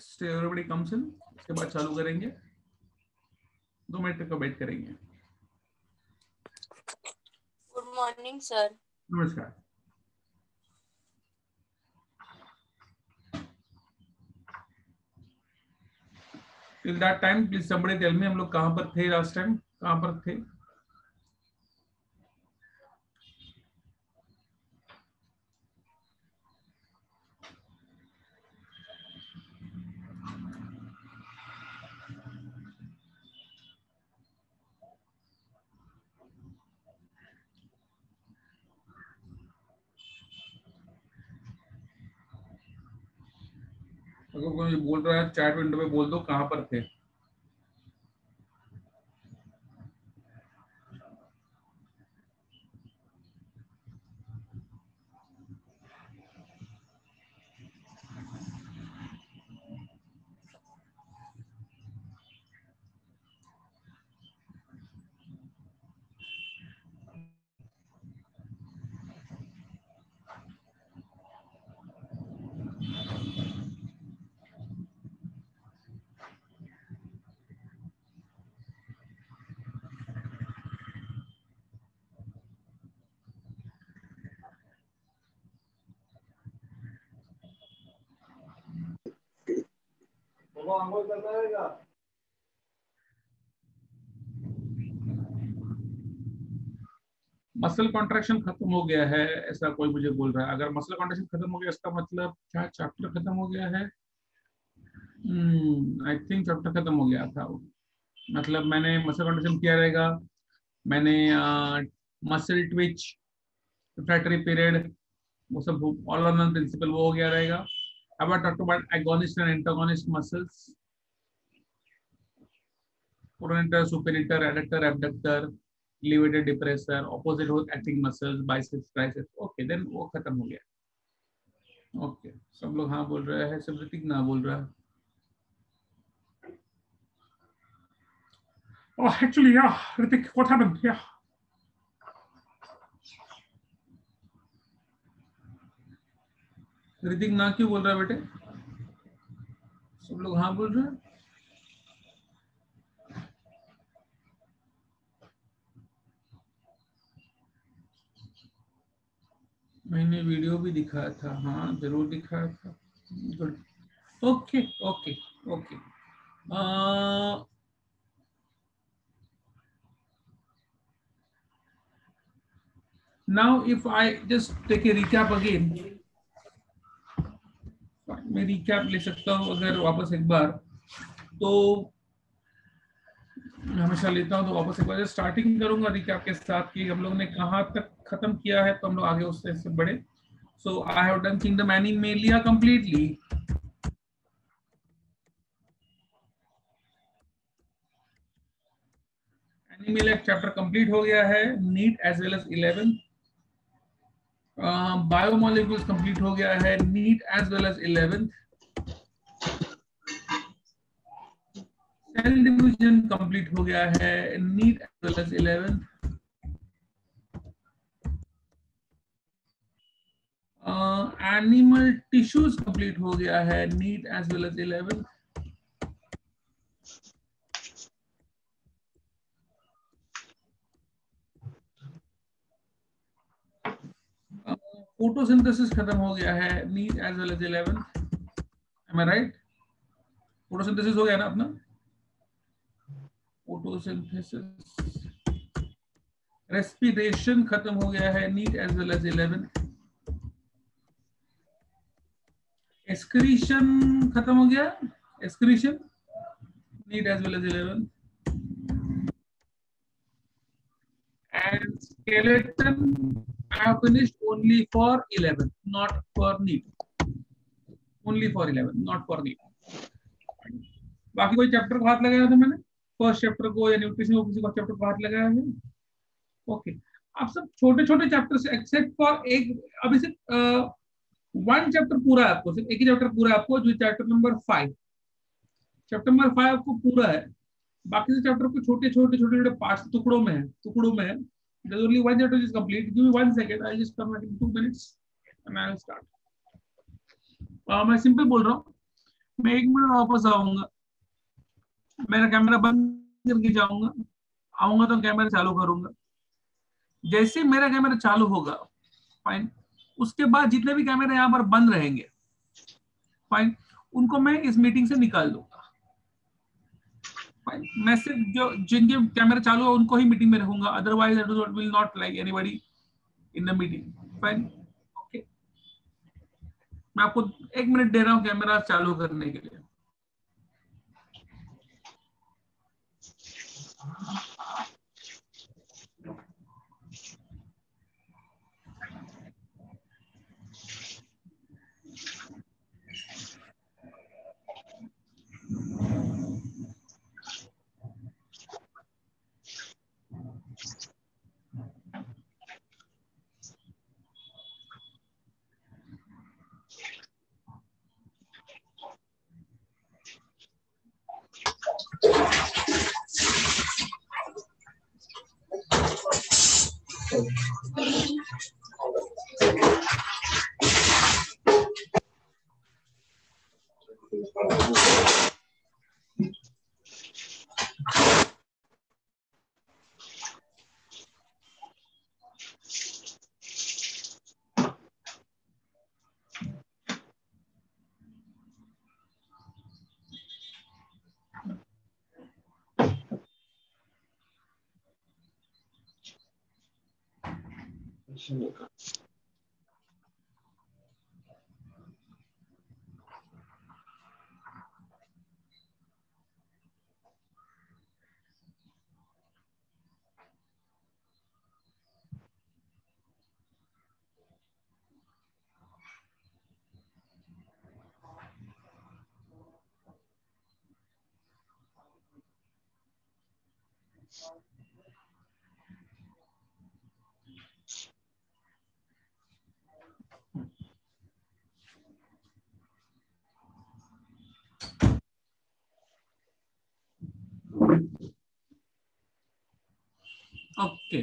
Minutes everybody comes in, उसके बाद चालू करेंगे। 2 मिनट का वेट करेंगे। Good morning sir. नमस्कार। Till that time, please somebody tell me हम लोग कहाँ पर थे लास्ट टाइम, कहाँ पर थे? अगर कोई बोल रहा है चैट विंडो पे बोल दो कहाँ पर थे। मसल कॉन्ट्रैक्शन खत्म हो गया है ऐसा कोई मुझे बोल रहा है। अगर मसल कॉन्ट्रैक्शन खत्म हो गया इसका मतलब क्या चैप्टर खत्म हो गया है? आई थिंक चैप्टर खत्म हो गया था। मतलब मैंने मसल कॉन्ट्रैक्शन किया रहेगा, मैंने मसल ट्विच, रिफ्रैक्टरी पीरियड, वो सब ऑल ऑन प्रिंसिपल वो हो गया रहेगा। अब I talk about agonist and antagonist muscles, pronator, supinator, adductor, abductor, levator, depressor, opposite hook acting muscles, biceps, triceps. Okay then वो खत्म हो गया। ओके सब लोग हाँ बोल रहे हैं, सब ऋतिक ना बोल रहा है। Oh, actually, yeah, Ritik, what happened? Yeah. Hrithik ना क्यों बोल रहा है बेटे? सब लोग हाँ बोल रहे हैं। मैंने वीडियो भी दिखाया था, हाँ जरूर दिखाया था। Good, okay okay okay. Now if I just take a recap again, मैं रिकैप ले सकता हूँ अगर वापस एक बार, तो हमेशा लेता हूँ तो वापस एक बार स्टार्टिंग करूंगा रिकैप के साथ कि हम लोग ने कहाँ तक खत्म किया है, तो हम लोग आगे उससे बढ़े। So I have done kingdom animalia completely. Animalia chapter complete हो गया है, NEET as well as 11th। Biomolecules complete हो गया है, NEET as well as 11th। Cell division complete हो गया है, NEET as well as 11th। Animal tissues complete हो गया है, NEET as well as 11th। Photosynthesis खत्म हो गया है, NEET as well as 11th। Am I right? Photosynthesis हो गया ना अपना? फोटोसिंथेसिस, रेस्पिरेशन खत्म हो गया है, NEET as well as 11th। Excretion खत्म हो गया, excretion NEET as well as 11th। And skeleton I have finished only for 11th, not for NEET. Only for 11th, not for NEET. बाकी कोई chapter को हाथ लगाया था मैंने? फर्स्ट चैप्टर को या न्यूट्रिशन को, किसी को चैप्टर को हाथ लगाया है? ओके, आप सब छोटे छोटे चैप्टर से एक्सेप्ट फॉर एक, अभी सिर्फ वन चैप्टर पूरा है आपको, सिर्फ एक ही चैप्टर पूरा है आपको, जो चैप्टर नंबर 5। चैप्टर नंबर 5 आपको पूरा है, बाकी से चैप्टर को छोटे छोटे छोटे छोटे पार्ट्स, टुकड़ों में है, टुकड़ों में है। There's only one chapter is complete. Give me 1 second. I'll just come back in 2 minutes and I'll start. मैं सिंपल बोल रहा हूँ, मैं 1 मिनट वापस आऊंगा, मेरा कैमरा बंद करके जाऊंगा, आऊंगा तो कैमरा चालू करूंगा। जैसे मेरा कैमरा चालू होगा, फाइन, उसके बाद जितने भी कैमरे यहाँ पर बंद रहेंगे, फाइन, उनको मैं इस मीटिंग से निकाल दूंगा। फाइन, मैं सिर्फ जो जिनके कैमरा चालू है उनको ही मीटिंग में रखूंगा, otherwise I will not like anybody in the meeting. Fine, okay. मैं आपको 1 मिनट दे रहा हूँ कैमरा चालू करने के लिए। Okay,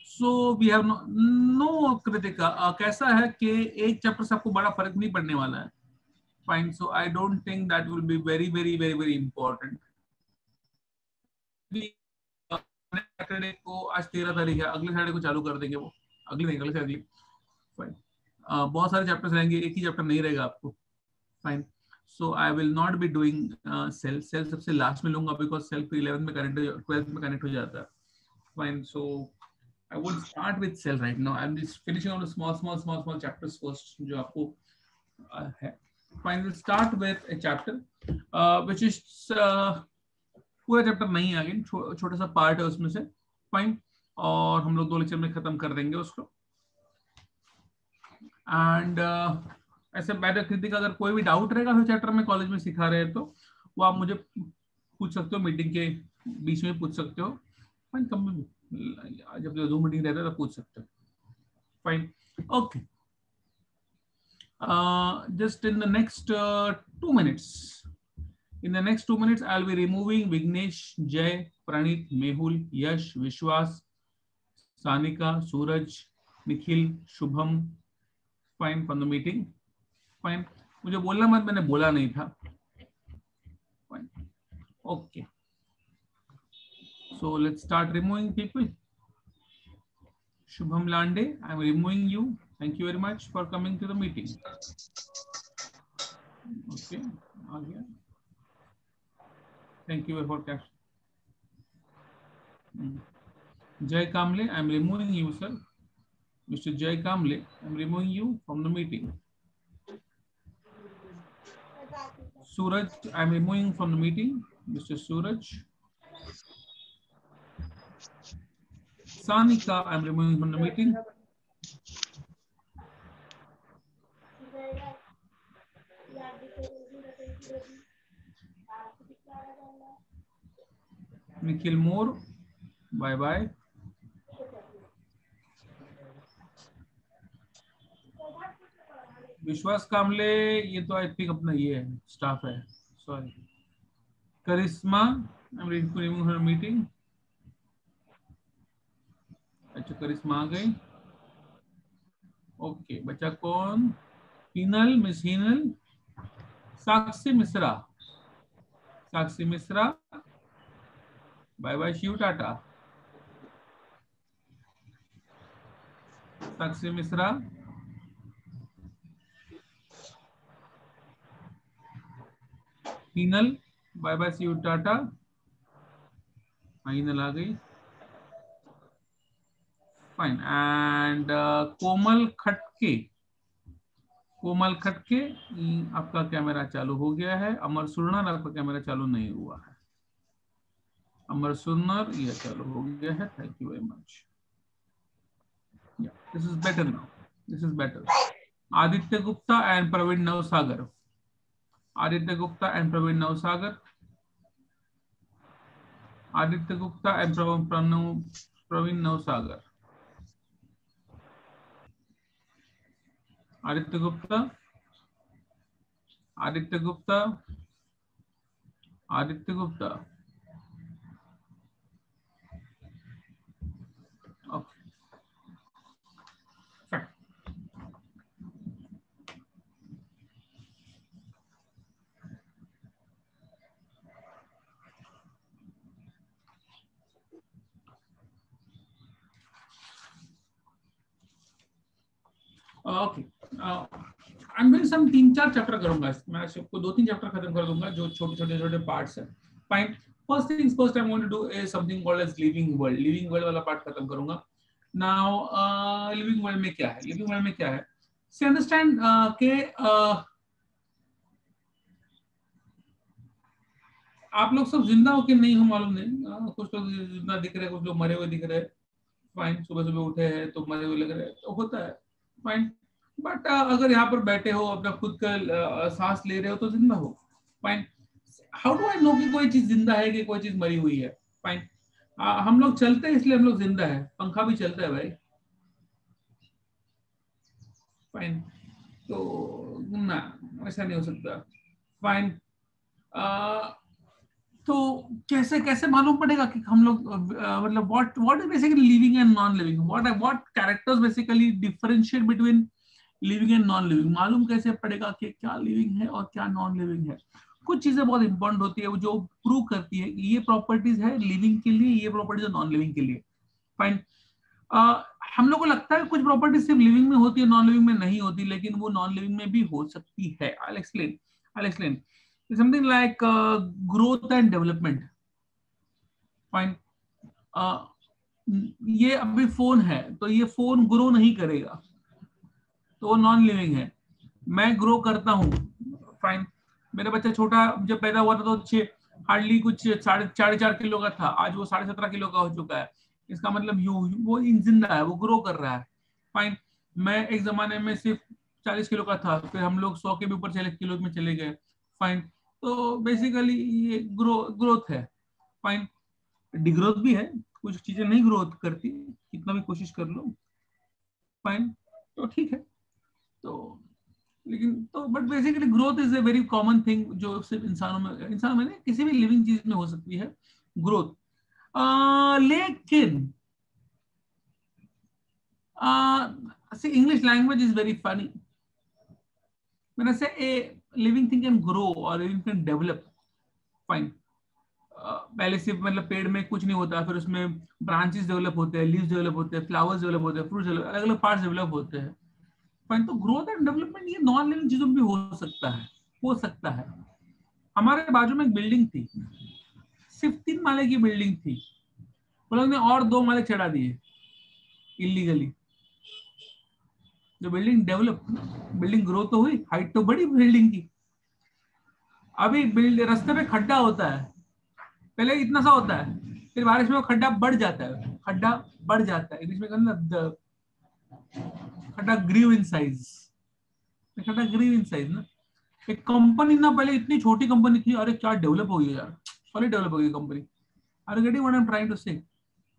so we have no Kritika, कैसा है कि एक चैप्टर से आपको बड़ा फर्क नहीं पड़ने वाला है। Fine, so I don't think that will be very very very very important. Saturday को, आज 13 तारीख है, अगले सैटरडे को चालू कर देंगे वो, अगले नहीं, अगले से अगली। फाइन, बहुत सारे चैप्टर्स रहेंगे, एक ही चैप्टर नहीं रहेगा आपको। Fine, so I will not be doing cell. Cell सबसे लास्ट में लूंगा बिकॉज सेल 11th में कनेक्ट, 12th में कनेक्ट हो जाता है। Fine, so I would start with cell right now. I'm just finishing on the small chapters first. जो आपको है. Fine, we'll start with a chapter which is पूरा chapter नहीं है, अगेन छोटा सा पार्ट है उसमें से। फाइन, और हम लोग 2 लेक्चर में खत्म कर देंगे उसको। एंड ऐसे बैटर कृतिक, अगर कोई भी डाउट रहेगा हर चैप्टर में कॉलेज में सिखा रहे हैं तो वो आप मुझे पूछ सकते हो, मीटिंग के बीच में पूछ सकते हो। फाइन, कभी जब जूम मीटिंग रहता है तब पूछ सकते हो। Fine, okay. Just in the next 2 minutes. In the next 2 minutes, I'll be removing Vignesh, Jay, Pranit, Mehul, Yash, Vishwas, Sanika, Suraj, Nikhil, Shubham. Fine, from the meeting. Fine. मुझे बोलना मत, मैंने बोला नहीं था। Fine. Okay. So let's start removing people. Shubham Lande, I'm removing you. Thank you very much for coming to the meeting. Okay, आ गया। Thank you for cash. Jay Kamle, I'm removing you, sir. Mr. Jay Kamle, I'm removing you from the meeting. Suraj, I'm removing from the meeting. Mr. Suraj. Sanika, I'm removing from the meeting. Nikhil Moore, bye bye. विश्वास कामले, ये तो I think अपना ये है, staff है, sorry. Karishma, I am removing her meeting. अच्छा करिश्मा आ गई। ओके, बच्चा कौन? Hinal, miss Hinal. Sakshi Mishra, Sakshi Mishra, bye bye Shiv tata. Sakshi Mishra, Hinal, bye bye Shiv tata. Hinal आ गई, फाइन। एंड कोमल खटके, कोमल खटके, आपका कैमरा चालू हो गया है। अमर सुरनर, आपका कैमरा चालू नहीं हुआ है। अमर सुरनर, ये चालू हो गया है। Thank you very much. This is better now, this is better. Aditya Gupta and Praveen Navsagar, Aditya Gupta and Praveen Navsagar, Aditya Gupta and Praveen Navsagar. Aditya Gupta, Aditya Gupta, Aditya Gupta. Okay, okay. I am some 3-4 chapter करूंगा, मैं सबको 2-3 चैप्टर खत्म कर दूंगा जो छोटे पार्ट्स है। Fine. First things first, I am going to do is something called as living world. Living world वाला पार्ट खत्म करूंगा। नाउ लिविंग वर्ल्ड में क्या है, लिविंग वर्ल्ड में क्या है, से अंडरस्टैंड के आप लोग सब जिंदा हो कि नहीं हो मालूम नहीं। कुछ लोग जिंदा दिख रहे हैं, कुछ लोग मरे हुए दिख रहे हैं। फाइन, सुबह सुबह उठे हैं तो मरे हुए लग रहे हैं, तो होता है। फाइन। बट अगर यहाँ पर बैठे हो, अपना खुद का सांस ले रहे हो तो जिंदा हो। Fine. How do I know कि कोई चीज जिंदा है कि कोई चीज मरी हुई है? फाइन। हम लोग चलते हैं इसलिए हम लोग जिंदा है, पंखा भी चलता है भाई। फाइन। तो ना, ऐसा नहीं हो सकता। फाइन। तो कैसे कैसे मालूम पड़ेगा कि हम लोग मतलब what is basically living and non living, what characters basically differentiate between living and non living? मालूम कैसे पड़ेगा कि क्या लिविंग है और क्या नॉन लिविंग है? कुछ चीजें बहुत इंपॉर्टेंट होती है जो प्रूव करती है कि ये प्रॉपर्टीज है लिविंग के लिए, ये प्रॉपर्टीज है नॉन लिविंग के लिए। फाइन। हम लोग को लगता है कुछ प्रॉपर्टीज सिर्फ लिविंग में होती है, नॉन लिविंग में नहीं होती, लेकिन वो नॉन लिविंग में भी हो सकती है। I'll explain. Something like growth and development. Fine. ये अभी फोन है तो ये फोन ग्रो नहीं करेगा, तो वो नॉन लिविंग है। मैं ग्रो करता हूँ। फाइन। मेरा बच्चा छोटा जब पैदा हुआ था तो हार्डली कुछ 4.5 किलो का था, आज वो 17.5 किलो का हो चुका है। इसका मतलब वो जिंदा है, वो ग्रो कर रहा है। फाइन। मैं एक जमाने में सिर्फ 40 किलो का था, फिर हम लोग 100 के भी ऊपर 40 किलो में चले गए। फाइन। तो बेसिकली ये ग्रोथ है। फाइन। डिग्रोथ भी है, कुछ चीजें नहीं ग्रोथ करती, कितना भी कोशिश कर लो। फाइन। तो ठीक है। तो लेकिन तो but basically growth is a very common thing जो सिर्फ इंसानों में नहीं, किसी भी लिविंग चीज में हो सकती है ग्रोथ। लेकिन see, English language is very funny. When I say a living thing can grow or living can develop, fine. पहले सिर्फ मतलब पेड़ में कुछ नहीं होता, फिर उसमें ब्रांचेस डेवलप होते हैं, लीव्स डेवलप होते हैं, फ्लावर्स डेवलप होते हैं, फ्रूट्स डेवलप, अलग अलग पार्ट्स डेवलप होते हैं। फाइन। तो ग्रोथ एंड डेवलपमेंट ये नॉन लिविंग चीजों में भी हो सकता है, हो सकता है। हमारे बाजू में एक बिल्डिंग थी, सिर्फ 3 माले की बिल्डिंग थी, वो लोग ने और 2 माले चढ़ा दिए इलीगली। जो बिल्डिंग ग्रो तो हुई, हाइट तो बड़ी बिल्डिंग की। अभी रास्ते पे खड्डा होता है, पहले इतना सा होता है, फिर बारिश में वो खड्डा बढ़ जाता है, खड्डा बढ़ जाता है, इंग्लिश में कहते हैं खड्डा ग्रीव इन साइज, खड्डा ग्रीव इन साइज ना। एक कंपनी ना पहले इतनी छोटी कंपनी थी, अरे क्या डेवलप हो गई यार, सॉलिड डेवलप हो गई company. Are you getting what I am trying to say?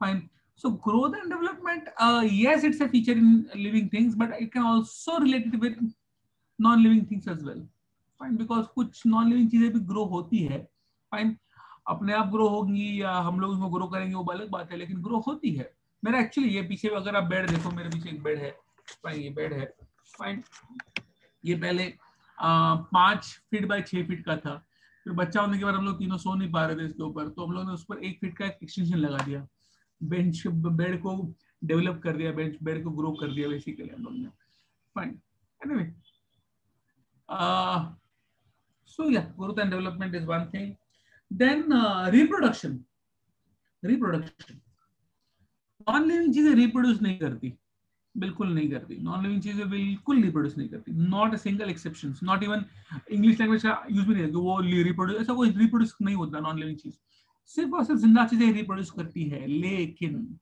Fine. So growth and development, yes, it's a feature in living things, but it can also relate it with non living things as well, fine, because कुछ non living चीजें भी grow होती है, fine, अपने आप grow होंगी या हम लोग इसको ग्रो करेंगे वो अलग बात है, लेकिन ग्रो होती है। मेरा एक्चुअली ये पीछे अगर आप बेड देखो, मेरे पीछे एक बेड है, फाइन, ये बेड है, फाइन, ये पहले 5 फीट बाय 6 फीट का था, फिर बच्चा होने के बाद हम लोग तीनों सो नहीं पा रहे थे इसके ऊपर, तो हम लोग ने उस पर 1 फीट का एक्सटेंशन लगा दिया, बेंच बेड को डेवलप कर दिया, बेंच बेड को ग्रो कर दिया बेसिकली हम लोग ने, fine, anyway, so yeah, growth and development is one thing. Then reproduction, non living चीजें रिप्रोड्यूस नहीं करती, बिल्कुल नहीं करती, नॉन लिविंग चीजें बिल्कुल रिप्रोड्यूस नहीं करती, not a single exception, not even English language का यूज भी नहीं है कि वो रिप्रोड्यूस, ऐसा कोई रिप्रोड्यूस नहीं होता नॉन लिविंग चीज, सिर्फ और सिर्फ जिंदा चीजें रिप्रोड्यूस करती है। लेकिन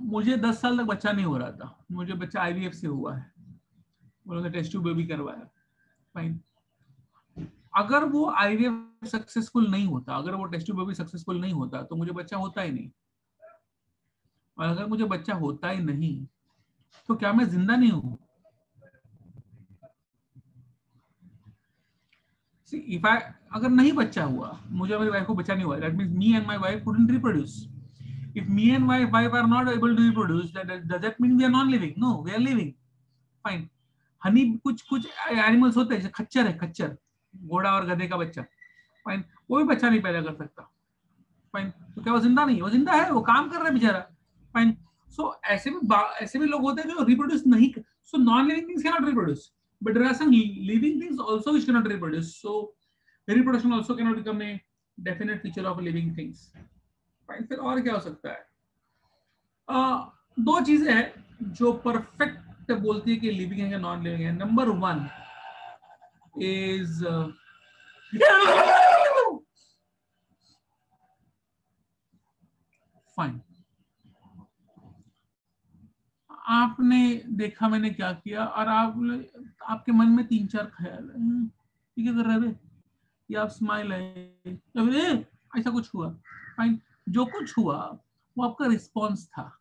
मुझे 10 साल तक बच्चा नहीं हो रहा था, मुझे बच्चा आईवीएफ से हुआ है, उन्होंने टेस्ट ट्यूब बेबी करवाया, फाइन, अगर वो आईवीएफ सक्सेसफुल नहीं होता, अगर वो टेस्ट ट्यूब बेबी सक्सेसफुल नहीं होता, तो मुझे बच्चा होता ही नहीं, और अगर मुझे बच्चा होता ही नहीं तो क्या मैं जिंदा नहीं हूं? इफ आई, अगर नहीं बच्चा हुआ, मुझे मेरी वाइफ को बच्चा नहीं हुआ, that means me and my wife couldn't reproduce. If me and my wife are not able to reproduce, does that mean we are non living? No, we are living, fine. Honey, कुछ कुछ animals होते हैं, जैसे खच्चर है, खच्चर, घोड़ा और गधे का बच्चा, फाइन, वो भी बच्चा नहीं पैदा कर सकता, फाइन, तो क्या वो जिंदा नहीं? वो जिंदा है, वो काम कर रहा है बेचारा, फाइन। सो ऐसे भी लोग होते हैं जो रिप्रोड्यूस नहीं, so non living things can not reproduce, but there are some living things also which can not reproduce, so reproduction also can not become a definite feature of living things, fine. फिर और क्या हो सकता है? दो चीजें हैं जो परफेक्ट बोलती है कि लिविंग है या नॉन लिविंग है। नंबर 1 इज फाइन, आपने देखा मैंने क्या किया, और आपके मन में 3-4 ख्याल है, ये क्या कर रहे हैं, या आप स्माइल है, या फिर ऐसा कुछ हुआ, फाइन, जो कुछ हुआ वो आपका रिस्पॉन्स था,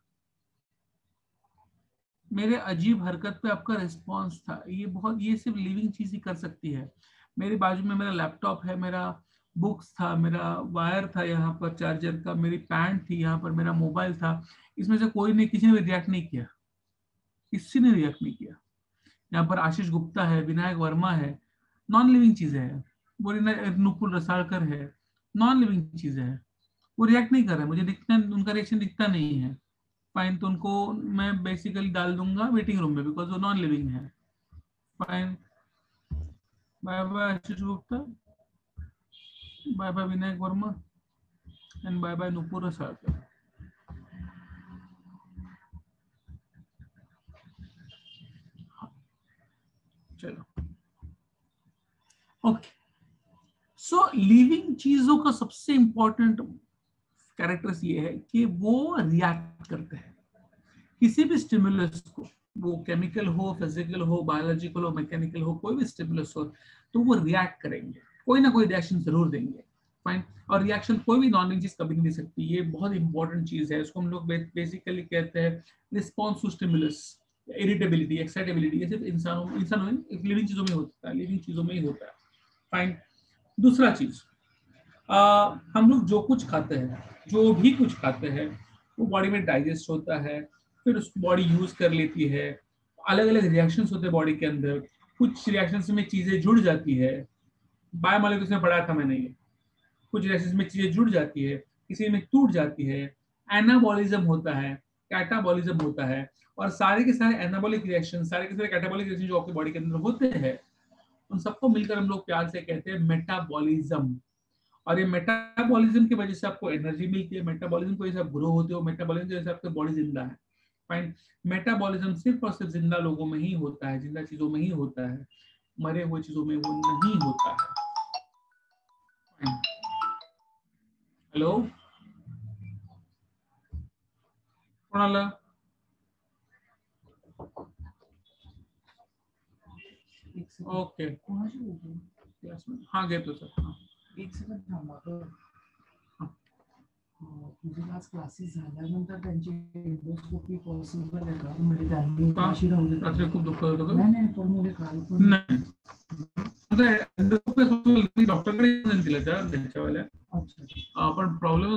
मेरे अजीब हरकत पे आपका रिस्पॉन्स था। ये सिर्फ लिविंग चीज ही कर सकती है। मेरे बाजू में मेरा लैपटॉप है, मेरा बुक्स था, मेरा वायर था यहाँ पर चार्जर का, मेरी पैंट थी यहाँ पर, मेरा मोबाइल था, इसमें से कोई ने, किसी ने रिएक्ट नहीं किया, किसी ने रिएक्ट नहीं किया। यहाँ पर आशीष गुप्ता है, विनायक वर्मा है, नॉन लिविंग चीजें हैं, बोरिना नुपुर रसालकर है, नॉन लिविंग चीजें हैं, वो रिएक्ट नहीं कर रहे, मुझे दिखता, उनका रिएक्शन दिखता नहीं है, फाइन, तो उनको मैं बेसिकली डाल दूंगा वेटिंग रूम में, बिकॉज वो नॉन लिविंग है, fine. Bye bye Ashish Gupta, bye bye Vinayak Verma, and bye bye Nupur Rasalkar. चलो, ओके। सो लिविंग चीजों का सबसे इंपॉर्टेंट कैरेक्टर्स ये है कि वो रिएक्ट करते हैं किसी भी स्टिमुलस को, वो केमिकल हो, फिजिकल हो, बायोलॉजिकल हो, मैकेनिकल हो, कोई भी स्टिमुलस हो, तो वो रिएक्ट करेंगे, कोई ना कोई रिएक्शन जरूर देंगे, फाइन। और रिएक्शन कोई भी नॉन लिविंग चीज कभी नहीं दे सकती, ये बहुत इंपॉर्टेंट चीज है, इसको हम लोग बेसिकली कहते हैं response to stimulus, irritability, excitability. ये सिर्फ इंसानों लिविंग चीजों में होता है, लिविंग चीजों में ही होता है, फाइन। दूसरा चीज, हम लोग जो कुछ खाते हैं, जो भी कुछ खाते हैं, वो बॉडी में डाइजेस्ट होता है, फिर उसको बॉडी यूज कर लेती है, अलग अलग रिएक्शंस होते हैं बॉडी के अंदर, कुछ रिएक्शंस में चीजें जुड़ जाती है, बायोमोलिक्यूल्स में पढ़ा था मैंने ये, कुछ रिएक्शंस में चीजें जुड़ जाती है, किसी में टूट जाती है, एनाबॉलिज्म होता है, कैटाबॉलिज्म होता है, और सारे के सारे एनाबॉलिक रिएक्शन, सारे के सारे कैटाबॉलिक रिएक्शन जो आपकी बॉडी के अंदर होते हैं, उन सबको मिलकर हम लोग प्यार से कहते हैं मेटाबॉलिज्म। और ये मेटाबॉलिज्म की वजह से आपको एनर्जी मिलती है, मेटाबॉलिज्म की वजह से आप ग्रो होते हो, मेटाबॉलिज्म की वजह से आपकी बॉडी जिंदा है, फाइन। मेटाबॉलिज्म सिर्फ और सिर्फ जिंदा लोगों में ही होता है, जिंदा चीजों में ही होता है, मरे हुए चीजों में वो नहीं होता है। हेलो कुणाला, ओके, हाँ गए तो सर, हाँ एक सेकंड थांबा तो, तुझे आज क्लासेस झाल्यानंतर त्यांची एंडोस्कोपी पॉसिबल आहे का? म्हणजे त्यांनी अशी राहू रात्री खूप दुःख होतं का? नाही नाही, पण म्हणजे काल पण नाही आता एंडोस्कोपी डॉक्टरकडे येऊन दिलं त्याच्यावाल्या अच्छा पण प्रॉब्लेम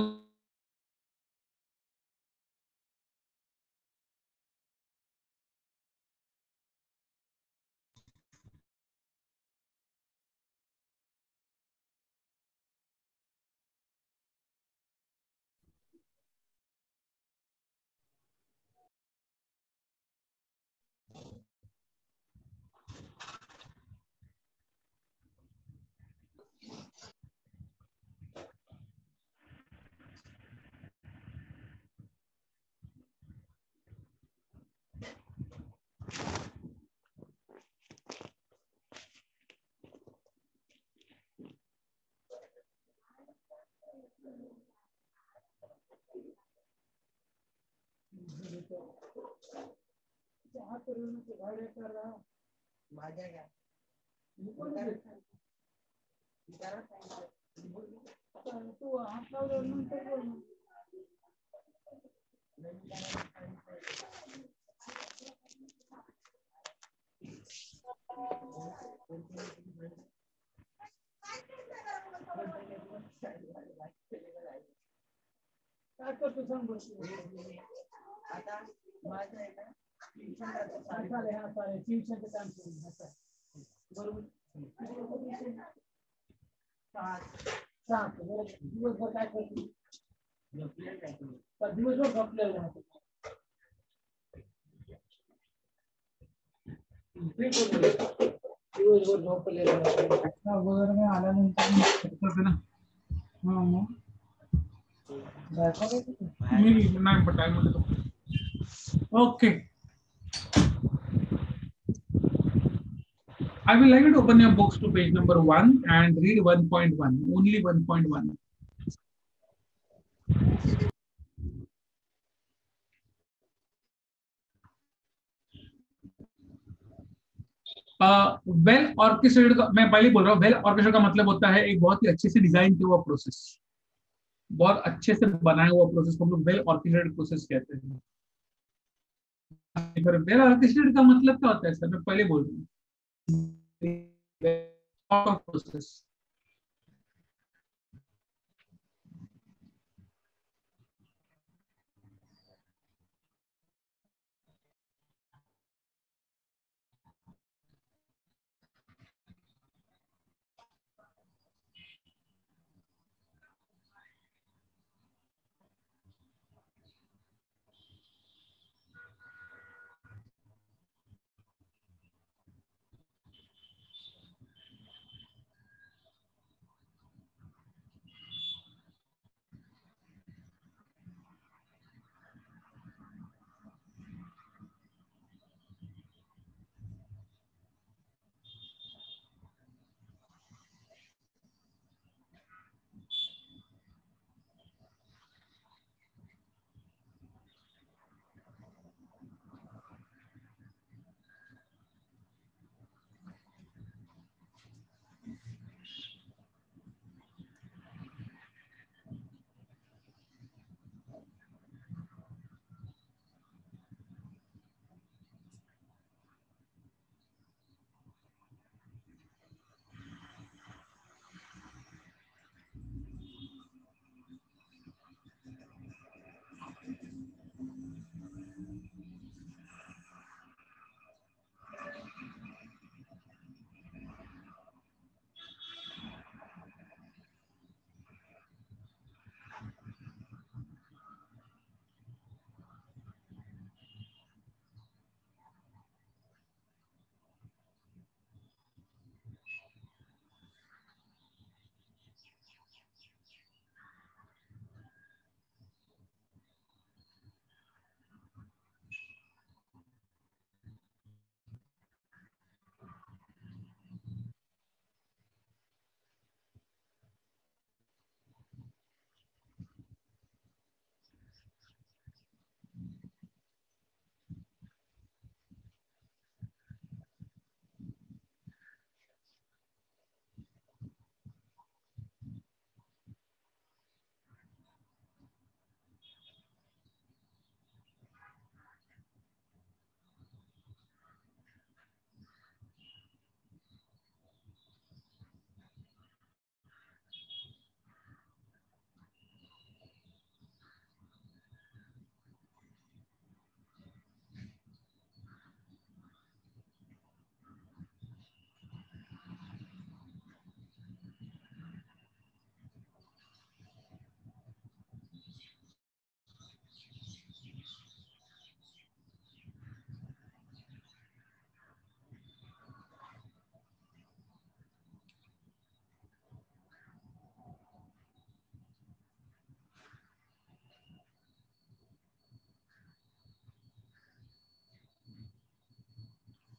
माझ्या घ्या तू हात लावल्यानंतर काय करतो सांग बरं. आता माझं आहे ना चालेल, हा चालेल, ट्युशनचं काम करून बरोबर. सात बरोबर. दिवसभर काय करतो? दिवसभर झोपलेलं राहतो. दिवसभर झोपलेलं राहतो वगैरे आल्यानंतर ना हा मग नाही time okay. I will like you to open your books to page number 1 and read 1.1, only 1.1. Well orchestrated मैं पहले बोल रहा हूँ, वेल ऑर्केस्ट्रेटेड का मतलब होता है एक बहुत ही अच्छे से डिजाइन किया हुआ प्रोसेस, बहुत अच्छे से बनाया हुआ प्रोसेस को हम लोग वेल ऑर्केस्ट्रेटेड प्रोसेस कहते हैं। वेल ऑर्केस्ट्रेटेड का मतलब क्या होता है सर, मैं पहले बोल रहा हूँ प्रोसेस।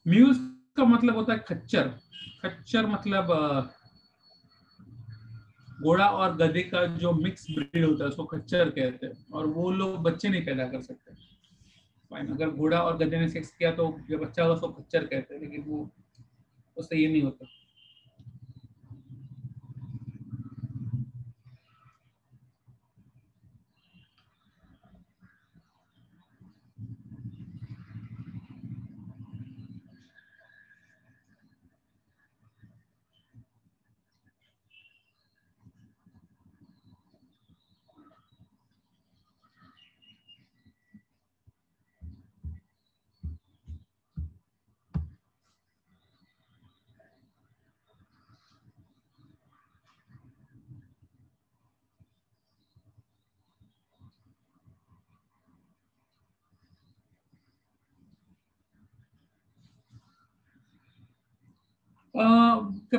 म्यूज का मतलब होता है खच्चर। खच्चर मतलब घोड़ा और गधे का जो मिक्स ब्रीड होता है उसको खच्चर कहते हैं, और वो लोग बच्चे नहीं पैदा कर सकते। फाइन, अगर घोड़ा और गधे ने सेक्स किया तो जो बच्चा होगा उसको खच्चर कहते हैं, लेकिन वो उससे ये नहीं होता।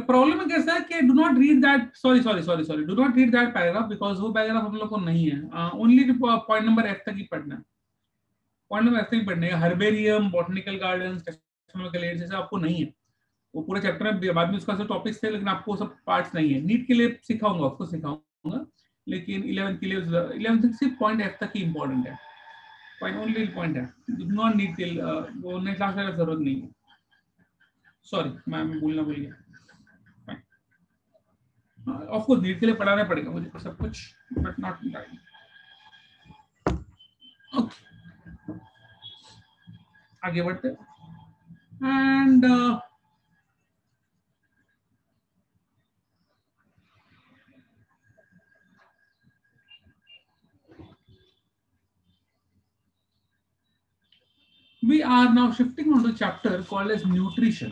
प्रॉब्लम में कैसा है कि do not read that, sorry, do not read that paragraph, because वो पैराग्राफ हम लोग को नहीं है। ओनली पॉइंट नंबर एफ तक ही पढ़ना है। पॉइंट नंबर एफ तक ही पढ़ना है। Herbarium, botanical garden, taxonomical as जैसे आपको नहीं है। वो पूरे चैप्टर में बाद में उसका सब टॉपिक्स थे, लेकिन आपको सब पार्ट्स नहीं है। नीट के लिए सिखाऊंगा, आपको सिखाऊंगा, लेकिन 11th के लिए 11th सिर्फ पॉइंट एफ तक ही इंपॉर्टेंट है। पॉइंट ओनली पॉइंट है, डू नॉट नीड टिल वो नेक्स्ट क्लास में जरूरत नहीं है। सॉरी, मैं बोलना भूल गया। ऑफ कोर्स नीट के लिए पढ़ाना पड़ेगा मुझे सब कुछ, बट नॉट राइट। ओके, आगे बढ़ते and we are now shifting on to chapter called as nutrition।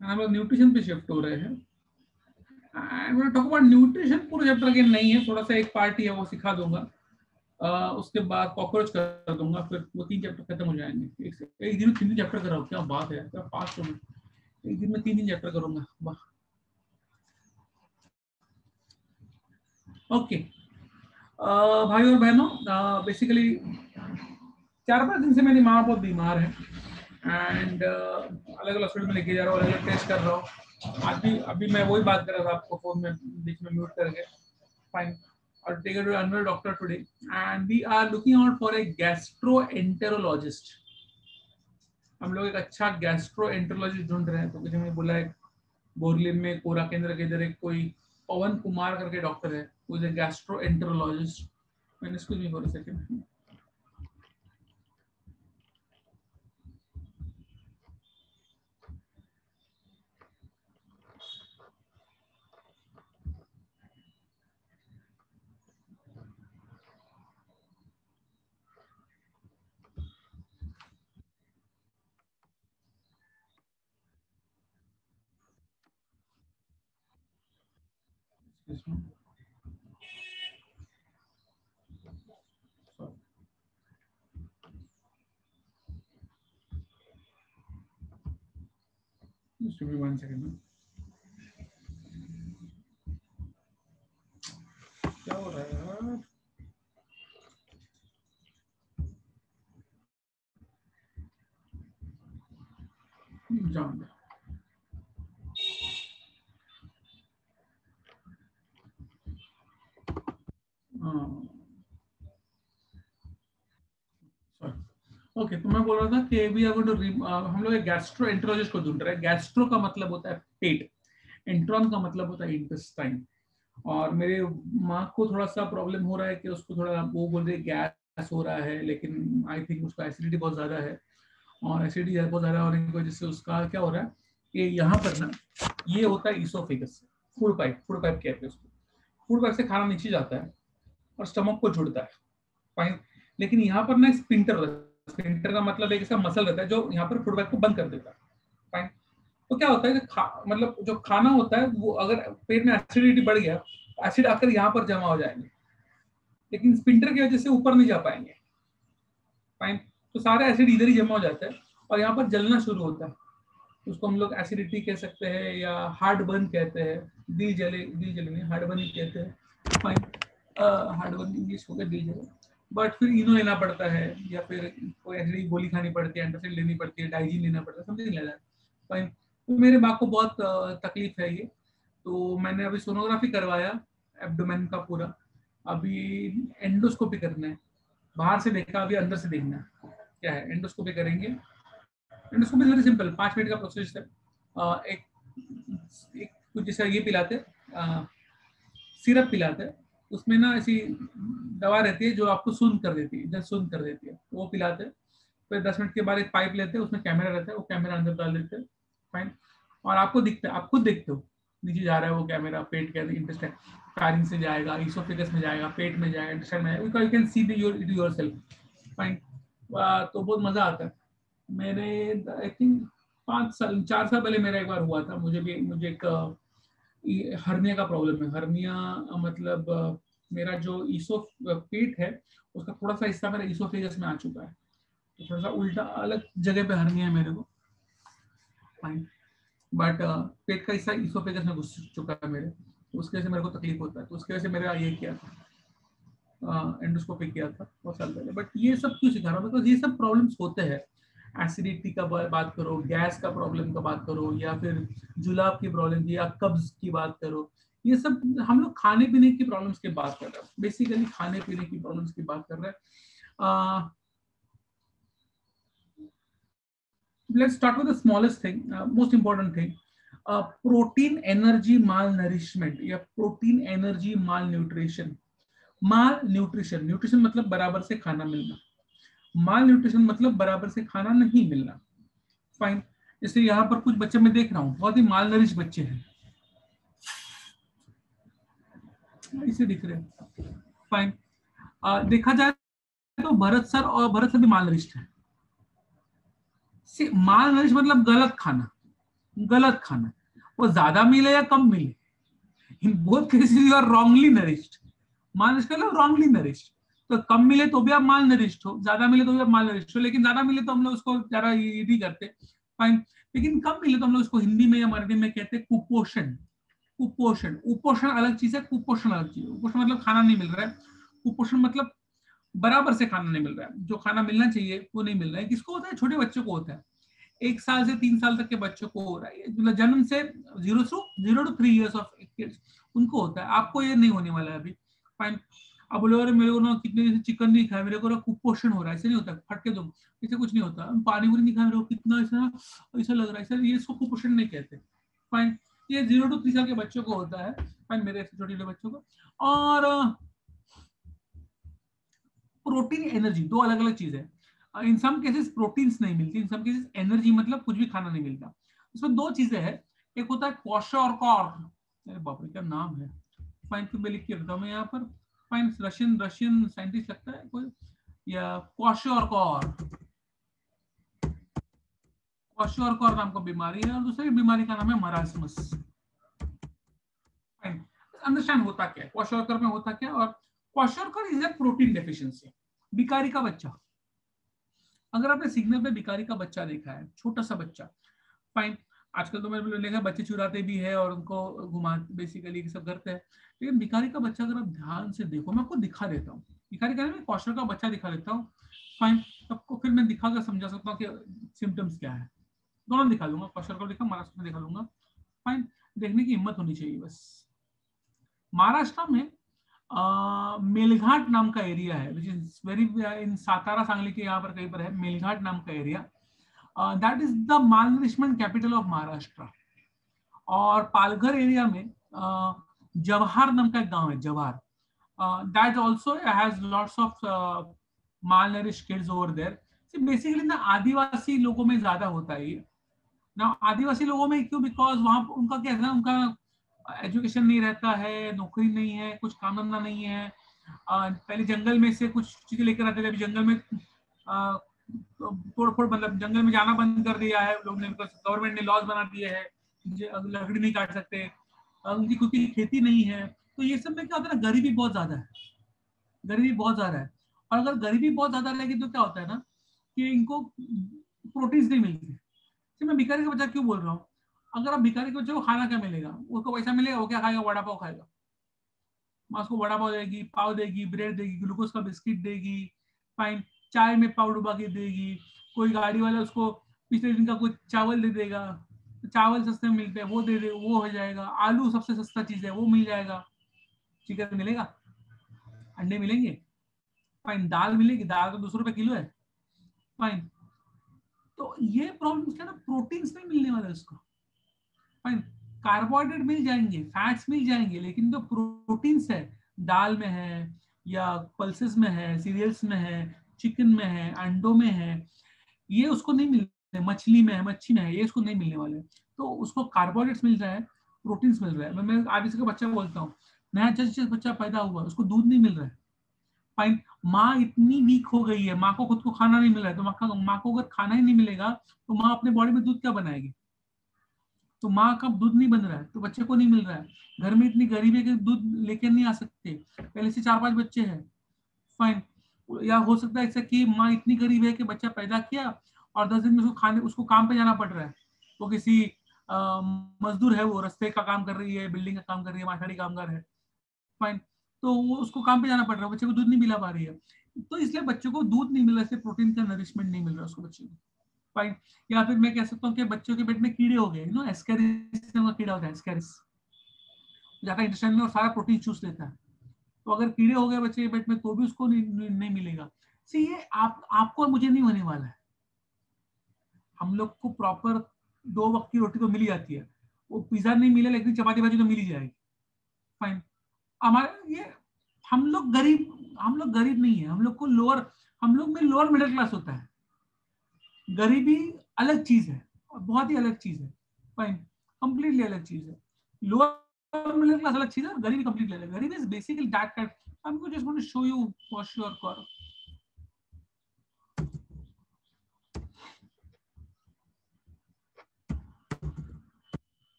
हम लोग न्यूट्रिशन पे शिफ्ट हो रहे हैं। एंड टॉक अबाउट न्यूट्रिशन, पूरे चैप्टर अगेन नहीं है, थोड़ा सा एक पार्ट ही है वो सिखा दूंगा। उसके बाद कॉकरोच कर दूंगा, फिर वो 3 चैप्टर खत्म हो जाएंगे। एक दिन में 3 चैप्टर कर रहा हूँ, क्या बात है, क्या फास्ट हूँ। एक दिन में 3 चैप्टर करूंगा, वाह। ओके भाई और बहनों, बेसिकली 4-5 दिन से मेरी माँ बहुत बीमार है एंड अलग अलग हॉस्पिटल में लेके जा रहा हूँ, अलग अलग टेस्ट कर रहा हूँ। अभी मैं वही बात कर रहा था आपको फोन में बीच में म्यूट करके। फाइन, और take to another doctor today and we are looking out for a gastroenterologist. हम लोग एक अच्छा गैस्ट्रोएंटेरोलॉजिस्ट ढूंढ रहे हैं। तो किसी ने बोला है बोरलिन में कोरा केंद्र के इधर एक कोई पवन कुमार करके डॉक्टर है, वो इज ए गैस्ट्रोएंटेरोलॉजिस्ट। मैंने इसको नहीं बोल सके। Just give me 1 second. क्या हो रहा है यार? जान दे। ओके, तो मैं बोल रहा था कि वी आर गोइंग टू हम लोग एक गैस्ट्रोएंटेरोलॉजिस्ट को ढूंढ रहे हैं। गैस्ट्रो का मतलब होता है पेट, एंट्रॉन का मतलब होता है इंटेस्टाइन। और मेरे माँ को थोड़ा सा प्रॉब्लम हो रहा है कि उसको थोड़ा, वो बोल रहे गैस हो रहा है, लेकिन आई थिंक उसका एसिडिटी बहुत ज्यादा है, और एसिडिटी बहुत ज्यादा होने की वजह से उसका क्या हो रहा है कि यहाँ पर ना ये होता है इसोफेगस, फूड पाइप कहते हैं उसको। फूड पाइप से खाना नीचे जाता है और स्टमक को जुड़ता है। फाइन, लेकिन यहाँ पर ना स्पिंटर रहता है। स्पिंटर का मतलब एक ऐसा मसल रहता है जो यहाँ पर फूड पाइप को बंद कर देता है। फाइन, तो क्या होता है कि मतलब जो खाना होता है वो अगर पेट में एसिडिटी बढ़ गया, एसिड आकर यहाँ पर जमा हो जाएंगे, लेकिन स्पिंटर की वजह से ऊपर नहीं जा पाएंगे। फाइन, तो सारा एसिड इधर ही जमा हो जाता है और यहाँ पर जलना शुरू होता है। उसको हम लोग एसिडिटी कह सकते हैं या हार्ट बर्न कहते हैं। दिल जले नहीं, हार्ट बर्न ही कहते हैं। फाइन, हार्ट बर्न इंग्लिश हो गया, दिल जले। बट फिर इनो लेना पड़ता है या फिर कोई ऐसी गोली खानी पड़ती है, एंटासिड लेनी पड़ती है, डाइजीन लेना पड़ता है, समथिंग लाइक दैट। फाइन। तो मेरे बाप को बहुत तकलीफ है ये, तो मैंने अभी सोनोग्राफी करवाया एब्डोमेन का पूरा, अभी एंडोस्कोपी करना है, बाहर से देखा, अभी अंदर से देखना है क्या है। एंडोस्कोपी करेंगे। एंडोस्कोपी वेरी सिंपल, 5 मिनट का प्रोसेस है। एक कुछ जैसा ये पिलाते, सिरप पिलाते हैं, उसमें ना ऐसी दवा रहती है जो आपको सूंद कर देती है, जब सूंद कर देती है वो पिलाते हैं। फिर 10 मिनट के बाद एक पाइप लेते हैं, उसमें कैमरा रहता है, वो कैमरा अंदर डाल देते हैं। फाइन। और आपको दिखता है, आप खुद देखते हो नीचे जा रहा है वो कैमरा, पेट के अंदर इंटेस्टाइन फायरिंग से जाएगा, इसोफेगस में जाएगा, पेट में जाएगा, इंटेस्टाइन में जाएगा, you can see yourself. Fine. तो बहुत मजा आता है। मैंने आई थिंक 4 साल पहले मेरा एक बार हुआ था, मुझे एक हर्निया का प्रॉब्लम है। हर्निया मतलब मेरा जो ईसो पेट है उसका थोड़ा सा हिस्सा मेरा ईसोफेगस में आ चुका है, तो थोड़ा सा उल्टा अलग जगह पे हर्निया है मेरे को। फाइन। बट पेट का हिस्सा ईसोफेगस में घुस चुका है मेरे, तो उसकी वजह से मेरे को तकलीफ होता है, तो उसकी वजह से मेरा ये किया था, एंडोस्कोपी किया था बहुत साल पहले। बट ये सब क्यों सिखा रहा हूँ, बिकॉज ये सब प्रॉब्लम्स होते हैं। एसिडिटी का बात करो, गैस का प्रॉब्लम का बात करो, या फिर जुलाब की प्रॉब्लम की, या कब्ज की बात करो, ये सब हम लोग खाने पीने की प्रॉब्लम्स की बात कर रहे हैं, बेसिकली खाने पीने की प्रॉब्लम्स की बात कर रहे हैं। Let's start with the smallest thing, most important thing. Protein energy malnourishment या protein energy malnutrition. माल न्यूट्रिशन, न्यूट्रिशन मतलब बराबर से खाना मिलना, माल न्यूट्रिशन मतलब बराबर से खाना नहीं मिलना। फाइन। जैसे यहाँ पर कुछ बच्चे मैं देख रहा हूँ बहुत ही माल नरिश बच्चे हैं, इसे दिख रहे हैं। फाइन। देखा जाए तो भरत सर भी माल नरिश है। माल नरिश मतलब गलत खाना, गलत खाना, वो ज्यादा मिले या कम मिले, in both cases you are wrongly nourished. Malnourish मतलब रॉन्गली नरिश्ड, तो कम मिले तो भी आप माल नरिश्ड हो, ज्यादा मिले तो भी आप माल नरिश्ड हो, लेकिन ज्यादा मिले तो हम लोग उसको ज्यादा ये नहीं करते। फाइन। लेकिन कम मिले तो हम लोग उसको हिंदी में या मराठी में कहते हैं कुपोषण। कुपोषण, कुपोषण अलग चीज है, कुपोषण अलग चीज है। कुपोषण मतलब खाना नहीं मिल रहा है, कुपोषण मतलब बराबर से खाना नहीं मिल रहा है, जो खाना मिलना चाहिए वो नहीं मिल रहा है। किसको होता है? छोटे बच्चों को होता है, 1 साल से 3 साल तक के बच्चों को हो रहा है, मतलब जन्म से 0 to 3 years ऑफ किड्स उनको होता है। आपको ये नहीं होने वाला है अभी। फाइन। अब बोले अरे मेरे को ना कितने दिन से चिकन नहीं खाया, मेरे को ना कुपोषण हो रहा है, ऐसे नहीं होता, फटके दो, इससे कुछ नहीं होता। पानी पूरी नहीं खा, मेरे को कितना ऐसा लग रहा है, सर ये इसको कुपोषण नहीं कहते। फाइन। ये 0 to 3 साल के बच्चों को होता है, फाइन, मेरे छोटे छोटे बच्चों को। और प्रोटीन एनर्जी दो अलग अलग चीज है। इन सम केसेस प्रोटीन्स नहीं मिलती, इन सम केसेस एनर्जी मतलब कुछ भी खाना नहीं मिलता। इसमें दो चीजें हैं, एक होता है क्वाशोरकर, अरे बाप रे क्या नाम है, फाइन फिर मैं लिख के रखता हूँ यहाँ पर। फाइन, रशियन रशियन साइंटिस्ट लगता है कोई, या क्वाशोरकर, क्वाशोरकर नाम का बीमारी है, और दूसरी बीमारी का नाम है मरासमस। फाइन। अंडरस्टैंड होता क्या है क्वाशोरकर में, होता क्या। और kwashiorkor is a protein deficiency. बिकारी का बच्चा, अगर आपने सिग्नल पे भिखारी का बच्चा देखा है, छोटा सा बच्चा, फाइन, आजकल तो मैंने देखा बच्चे चुराते भी है और उनको घुमा बेसिकली सब करते हैं, लेकिन भिखारी का बच्चा अगर आप ध्यान से देखो, मैं आपको दिखा देता हूँ, भिखारी का मैं कौशल का बच्चा दिखा देता हूँ। फाइन। आपको फिर मैं दिखाकर समझा सकता हूँ कि सिम्टम्स क्या है, दोनों दिखा दूंगा, कौशल को दिखा, महाराष्ट्र में दिखा दूंगा। फाइन। देखने की हिम्मत होनी चाहिए बस। महाराष्ट्र में मेलघाट नाम का एरिया है, which is very in Satara Sangli के यहाँ पर कहीं पर है मेलघाट नाम का area, that is the malnourishment capital of Maharashtra. और पालघर एरिया में जवाहर नाम का एक गांव है, Jawahar, that also has lots of malnourished kids over there. So basically ना आदिवासी लोगों में ज्यादा होता है ये ना, आदिवासी लोगों में क्यों, बिकॉज वहां उनका क्या है ना, उनका एजुकेशन नहीं रहता है, नौकरी नहीं है, कुछ काम धंधा नहीं है। पहले जंगल में से कुछ चीजें लेकर आते थे, अभी जंगल में तोड़ फोड़, मतलब जंगल में जाना बंद कर दिया है लोग ने, गवर्नमेंट ने लॉज बना दिए है, लकड़ी नहीं काट सकते, उनकी खुद की खेती नहीं है। तो ये सब में क्या होता है ना, गरीबी बहुत ज्यादा है, गरीबी बहुत ज्यादा है। और अगर गरीबी बहुत ज्यादा रहेगी तो क्या होता है ना कि इनको प्रोटीन्स नहीं मिलती। मैं भिखारी का बच्चा क्यों बोल रहा हूँ, अगर आप भिखारी के बच्चे को खाना क्या मिलेगा, उसको पैसा मिलेगा, वो क्या खाएगा, वड़ा पाव खाएगा, माँ उसको वड़ा पाव देगी, ब्रेड देगी, ग्लूकोज का बिस्किट देगी, फाइन, चाय में पाव डुबा के देगी, कोई गाड़ी वाला उसको पिछले दिन का कुछ चावल दे देगा, चावल सस्ते में मिलते हैं वो दे दे, वो हो जाएगा, आलू सबसे सस्ता चीज है वो मिल जाएगा, चिकन मिलेगा, अंडे मिलेंगे, फाइन, दाल मिलेगी, दाल तो 200 रुपए किलो है, फाइन। तो ये प्रॉब्लम क्या ना, प्रोटीन्स नहीं मिलने वाला उसको, फाइन, कार्बोहाइड्रेट मिल जाएंगे, फैट्स मिल जाएंगे, लेकिन जो प्रोटीन्स है दाल में है या पल्सेस में है, सीरियल्स में है, चिकन में है, अंडों में है, ये उसको नहीं मिलते, मछली में है, मच्छी में है, ये उसको नहीं मिलने वाले। तो उसको कार्बोहाइड्रेट्स मिल रहा है, प्रोटीन्स मिल रहा है। मैं आज इसका बच्चा बोलता हूँ, नया जैसे बच्चा पैदा हुआ उसको दूध नहीं मिल रहा है, फाइन, माँ इतनी वीक हो गई है, माँ को खुद को खाना नहीं मिल रहा है, तो माँ को अगर खाना ही नहीं मिलेगा तो माँ अपने बॉडी में दूध क्या बनाएगी? तो माँ का दूध नहीं बन रहा है तो बच्चे को नहीं मिल रहा है, घर में इतनी गरीबी है कि दूध लेके नहीं आ सकते, पहले से 4-5 बच्चे हैं, फाइन, या हो सकता है ऐसा कि माँ इतनी गरीब है कि बच्चा पैदा किया और 10 दिन में उसको काम पे जाना पड़ रहा है, वो किसी मजदूर है, वो रास्ते का काम कर रही है, बिल्डिंग का काम कर रही है, माथाड़ी कामगार है, फाइन, तो वो उसको काम पे जाना पड़ रहा है, बच्चे को दूध नहीं मिला पा रही है, तो इसलिए बच्चे को दूध नहीं मिल रहा, इसलिए प्रोटीन का नरिशमेंट नहीं मिल रहा उसको बच्चे को, फाइन। या फिर मैं कह सकता हूँ कि बच्चों के पेट में कीड़े हो गए, नो एस्केरिस नाम का कीड़ा होता है, एस्केरिस जाता है इंटेस्टाइन में और सारा प्रोटीन चूस लेता है, तो अगर कीड़े हो गए बच्चे के पेट में तो भी उसको नहीं मिलेगा। सी ये आपको और मुझे नहीं होने वाला है, हम लोग को प्रॉपर 2 वक्त की रोटी तो मिल जाती है, वो पिज्जा नहीं मिले लेकिन चपाती भाजी तो मिल ही जाएगी, फाइन। हमारे ये हम लोग गरीब नहीं है, हम लोग में लोअर मिडिल क्लास होता है, गरीबी अलग चीज है, बहुत ही अलग चीज है, फाइन, कंप्लीटली अलग चीज है, लोअर मिडिल क्लास अलग चीज है, गरीबी कंप्लीटली अलग, गरीबी is basically that type. I'm just going to show you for sure, Gaurav.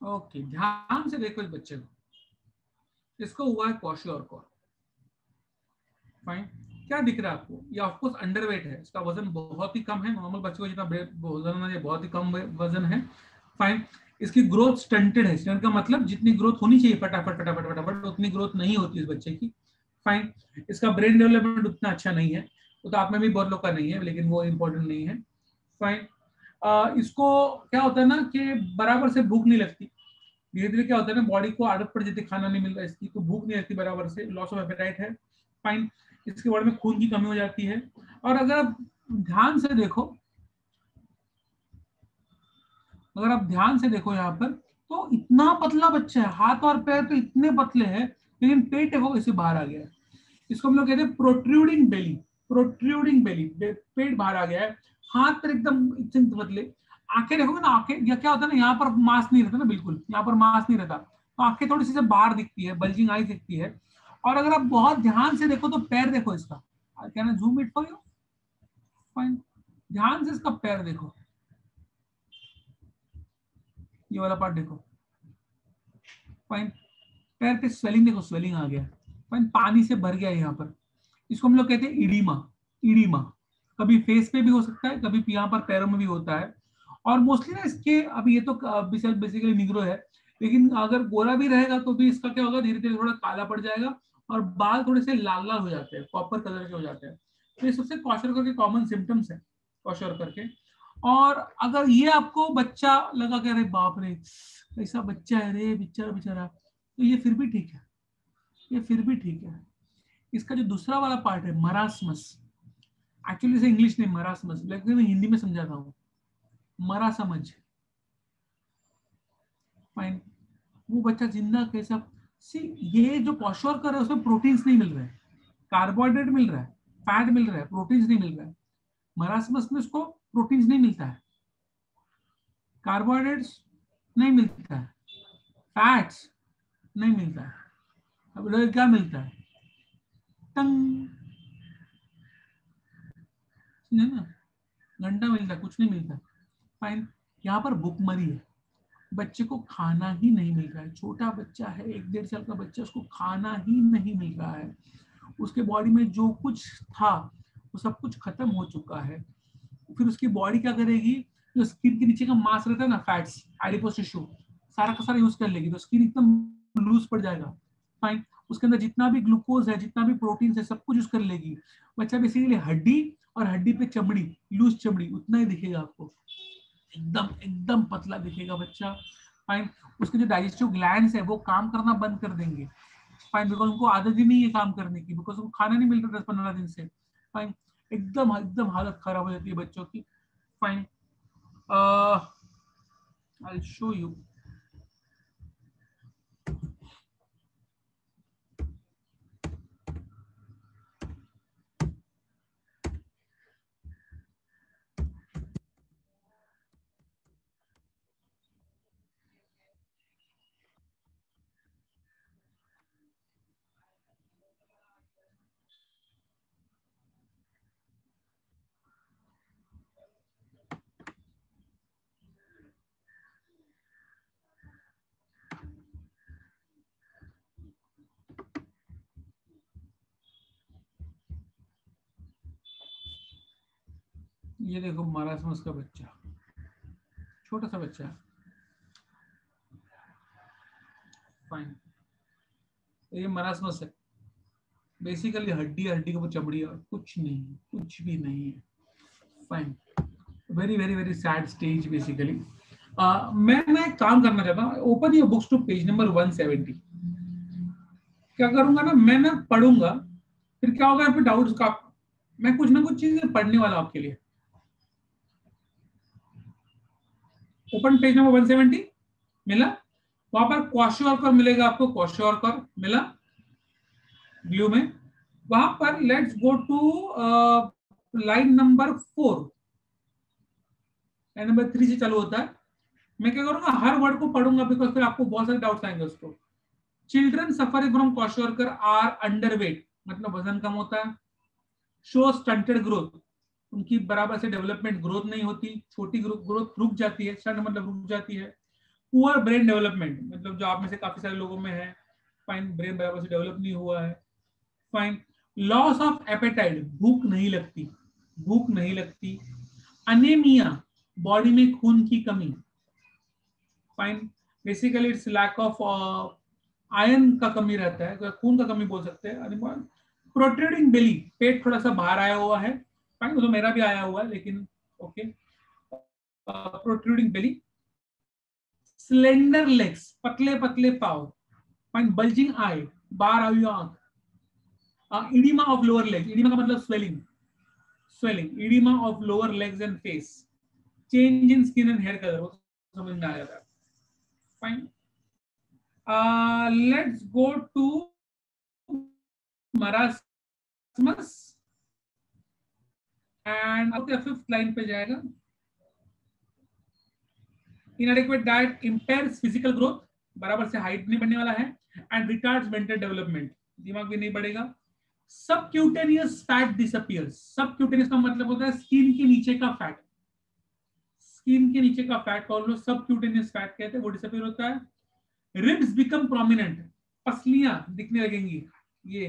Okay, ध्यान से देखो इस बच्चे को, इसको हुआ है क्वाशियोरकोर, फाइन, क्या दिख रहा है आपको? ये ऑफकोर्स अंडरवेट है, इसका वजन बहुत ही कम है, नॉर्मल बच्चे को जितना वजन है बहुत ही कम वजन है, फाइन। इसकी ग्रोथ स्टंटेड है, स्टंट का मतलब जितनी ग्रोथ होनी चाहिए फटाफट फटाफट फटाफट उतनी ग्रोथ नहीं होती इस बच्चे की, फाइन। इसका ब्रेन डेवलपमेंट उतना अच्छा नहीं है, वो तो आप में भी बहुत लोग का नहीं है, लेकिन वो इंपॉर्टेंट नहीं है, फाइन। इसको क्या होता है ना कि बराबर से भूख नहीं लगती, धीरे धीरे क्या होता है ना, बॉडी को आदत पड़ जाती है, खाना नहीं मिल रहा इसकी तो भूख नहीं लगती बराबर से, लॉस ऑफ एपेटाइट है, फाइन। इसके बॉडी में खून की कमी हो जाती है, और अगर आप ध्यान से देखो यहाँ पर, तो इतना पतला बच्चा है, हाथ और पैर तो इतने पतले हैं, लेकिन पेट है वो इसे बाहर आ गया है, इसको हम लोग कहते हैं प्रोट्रूडिंग बेली, पेट बाहर आ गया है, हाथ पर एकदम इतने पतले, आंखें देखोगे ना, आंखें या क्या होता है ना, यहाँ पर मांस नहीं रहता ना, बिल्कुल यहाँ पर मांस नहीं रहता, तो आंखें थोड़ी सी से बाहर दिखती है, बल्जिंग आई दिखती है, और अगर आप बहुत ध्यान से देखो तो पैर देखो इसका, can I zoom it for you, fine, ध्यान से इसका पैर देखो, ये वाला पार्ट देखो, फाइन, पैर पे स्वेलिंग देखो, स्वेलिंग आ गया, फाइन, पानी से भर गया है यहाँ पर, इसको हम लोग कहते हैं इडीमा, कभी फेस पे भी हो सकता है, कभी यहाँ पर पैरों में भी होता है, और मोस्टली ना इसके, अभी ये तो बेसिकली निग्रो है, लेकिन अगर गोरा भी रहेगा तो भी इसका क्या होगा, धीरे धीरे थोड़ा काला पड़ जाएगा और बाल थोड़े से लाल लाल हो जाते हैं, कॉपर कलर के हो जाते हैं, तो ये सबसे क्वाशरकर के कॉमन सिम्टम्स है, क्वाशरकर के। और अगर ये आपको बच्चा लगा कि अरे बाप रे ऐसा बच्चा है रे, बेचारा, तो ये फिर भी ठीक है, इसका जो दूसरा वाला पार्ट है मरासमस, एक्चुअली इसे इंग्लिश नहीं मरासमस, लेकिन मैं हिंदी में समझाता हूँ, मरा समझ, फाइन, वो बच्चा जिंदा कैसा, सी ये जो क्वाशरकर है उसमें प्रोटीन्स नहीं मिल रहा है, कार्बोहाइड्रेट मिल रहा है, फैट मिल रहा है, प्रोटीन्स नहीं मिल रहा है, मरासमस में उसको प्रोटीन्स नहीं मिलता है, कार्बोहाइड्रेट्स नहीं मिलता है, फैट्स नहीं मिलता है, अब क्या मिलता है? टंग, ना, घंटा मिलता है, कुछ नहीं मिलता। फाइन, यहाँ पर भूखमरी है, बच्चे को खाना ही नहीं मिल रहा है, छोटा बच्चा है, 1-1.5 साल का बच्चा, उसको खाना ही नहीं मिल रहा है, उसके बॉडी में जो कुछ था वो सब कुछ खत्म हो चुका है। फिर उसकी बॉडी क्या करेगी, जो स्किन के नीचे का मांस रहता है ना, फैट्स, एडिपोस टिश्यू, सारा का सारा यूज कर लेगी, तो स्किन एकदम लूज पड़ जाएगा। फाइन, उसके अंदर जितना भी ग्लूकोज है, जितना भी प्रोटीन है, सब कुछ यूज कर लेगी। बच्चा बेसिकली हड्डी और हड्डी पे चमड़ी, लूज चमड़ी, उतना ही दिखेगा आपको, एकदम एकदम पतला दिखेगा बच्चा। फाइन, उसके जो डाइजेस्टिव ग्लैंड्स है वो काम करना बंद कर देंगे। फाइन, बिकॉज उनको आदत ही नहीं है काम करने की, बिकॉज उनको खाना नहीं मिल रहा 10-15 दिन से। फाइन, एकदम एकदम हालत खराब हो जाती है बच्चों की। Fine, I show you. ये देखो मारासमस का बच्चा, छोटा सा बच्चा है। फाइन, ये मरासमस है, बेसिकली हड्डी हड्डी के ऊपर चमड़ी है, कुछ नहीं, कुछ भी नहीं है। Fine, very very very sad stage basically. मैं काम करना चाहता हूँ, open your books to page number 170। क्या करूंगा ना, मैं ना पढ़ूंगा, फिर क्या होगा, फिर डाउट्स का मैं कुछ ना कुछ चीजें पढ़ने वाला हूं आपके लिए। ओपन पेज नंबर 170, मिला? वहां पर क्वाशियोरकर मिलेगा आपको, क्वाशियोरकर मिला ब्लू में। वहां पर let's go to line number 4, line number 3 से चालू होता है। मैं क्या करूंगा, हर वर्ड को पढ़ूंगा, बिकॉज फिर आपको बहुत सारे डाउट्स आएंगे उसको। Children suffering from kwashiorkor are underweight, मतलब वजन कम होता है। शो स्टंटेड ग्रोथ, उनकी बराबर से डेवलपमेंट ग्रोथ नहीं होती, छोटी ग्रोथ रुक जाती है, स्टंट मतलब रुक जाती है। पुअर ब्रेन डेवलपमेंट, मतलब जो आप में से काफी सारे लोगों में है। फाइन, ब्रेन बराबर से डेवलप नहीं हुआ है। फाइन, लॉस ऑफ एपेटाइट, भूख नहीं लगती, भूख नहीं लगती। अनेमिया, बॉडी में खून की कमी। Fine, basically it's lack of iron का कमी रहता है, खून का कमी बोल सकते हैं। प्रोट्रूडिंग बेली, पेट थोड़ा सा बाहर आया हुआ है। फाइन, वो तो मेरा भी आया हुआ है, लेकिन okay. Protruding belly, slender legs, पतले पतले पाव। फाइन, बल्जिंग आई, बाहर आई आंख। Oedema of lower leg, oedema का मतलब swelling, swelling, oedema of lower legs and face. Change in skin and hair colour, वो समझ में आ जाता है। Fine, let's go to marasmus and 5th line पे जाएगा। Inadequate diet impairs physical growth, बराबर से हाइट नहीं बढ़ने वाला है, एंड रिटार्ड्स मेंटल डेवलपमेंट, दिमाग भी नहीं बढ़ेगा। सबक्यूटेनियस फैट डिसअपीयर्स, सबक्यूटेनियस का मतलब होता है स्किन के नीचे का फैट, स्किन के नीचे का फैट को लोग सबक्यूटेनियस फैट कहते हैं, वो डिसअपीयर होता है। रिब्स बिकम प्रोमिनेंट, पसलियां दिखने लगेंगी ये,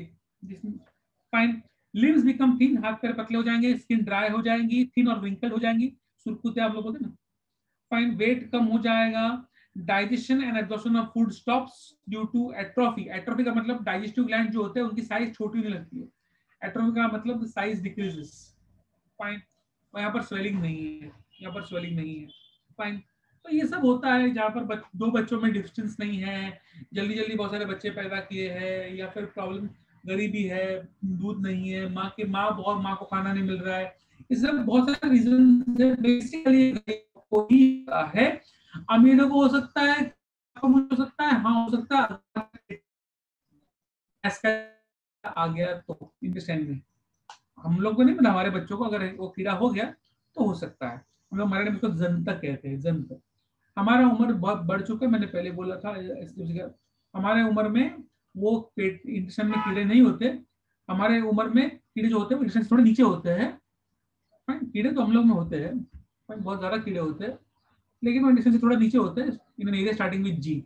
फाइन। लिम्स बिकम थिन, हाथ पैर पतले हो जाएंगे, स्किन ड्राई हो जाएंगी, थिन और विंकल्ड हो जाएंगी, सुरकुते आप लोग बोलते हैं ना। फाइन, वेट कम हो जाएगा। Digestion and absorption of food stops due to atrophy, atrophy का मतलब डाइजेस्टिव ग्लैंड जो होते हैं उनकी साइज छोटी होने लगती है, एट्रोफी का मतलब साइज डिक्रीजेस। फाइन, और यहाँ पर स्वेलिंग नहीं है, यहाँ पर स्वेलिंग नहीं है। फाइन, तो ये सब होता है जहाँ पर दो बच्चों में डिस्टेंस नहीं है, जल्दी जल्दी बहुत सारे बच्चे पैदा किए हैं, या फिर प्रॉब्लम गरीबी है, दूध नहीं है, माँ को खाना नहीं मिल रहा है, इस सब बहुत सारे रीजन है। बेसिकली है, अमीरों को हो सकता है, हो सकता है, हाँ हो सकता है, आ गया तो अंडरस्टैंड में। हम लोग को नहीं पता, हमारे बच्चों को अगर वो कीड़ा हो गया तो हो सकता है। हम लोग हमारे में उसको जंतक कहते हैं, जंतक। हमारा उम्र बहुत बढ़ चुका है, मैंने पहले बोला था हमारे उम्र में वो पेट इंटेस्टाइन में कीड़े नहीं होते। हमारे उम्र में कीड़े जो होते हैं वो इंटेस्टाइन थोड़े नीचे होते हैं। कीड़े तो हम लोग में होते हैं, बहुत ज्यादा कीड़े होते हैं, लेकिन वो इंटेस्टाइन से थोड़ा नीचे होते हैं, in an area starting with G.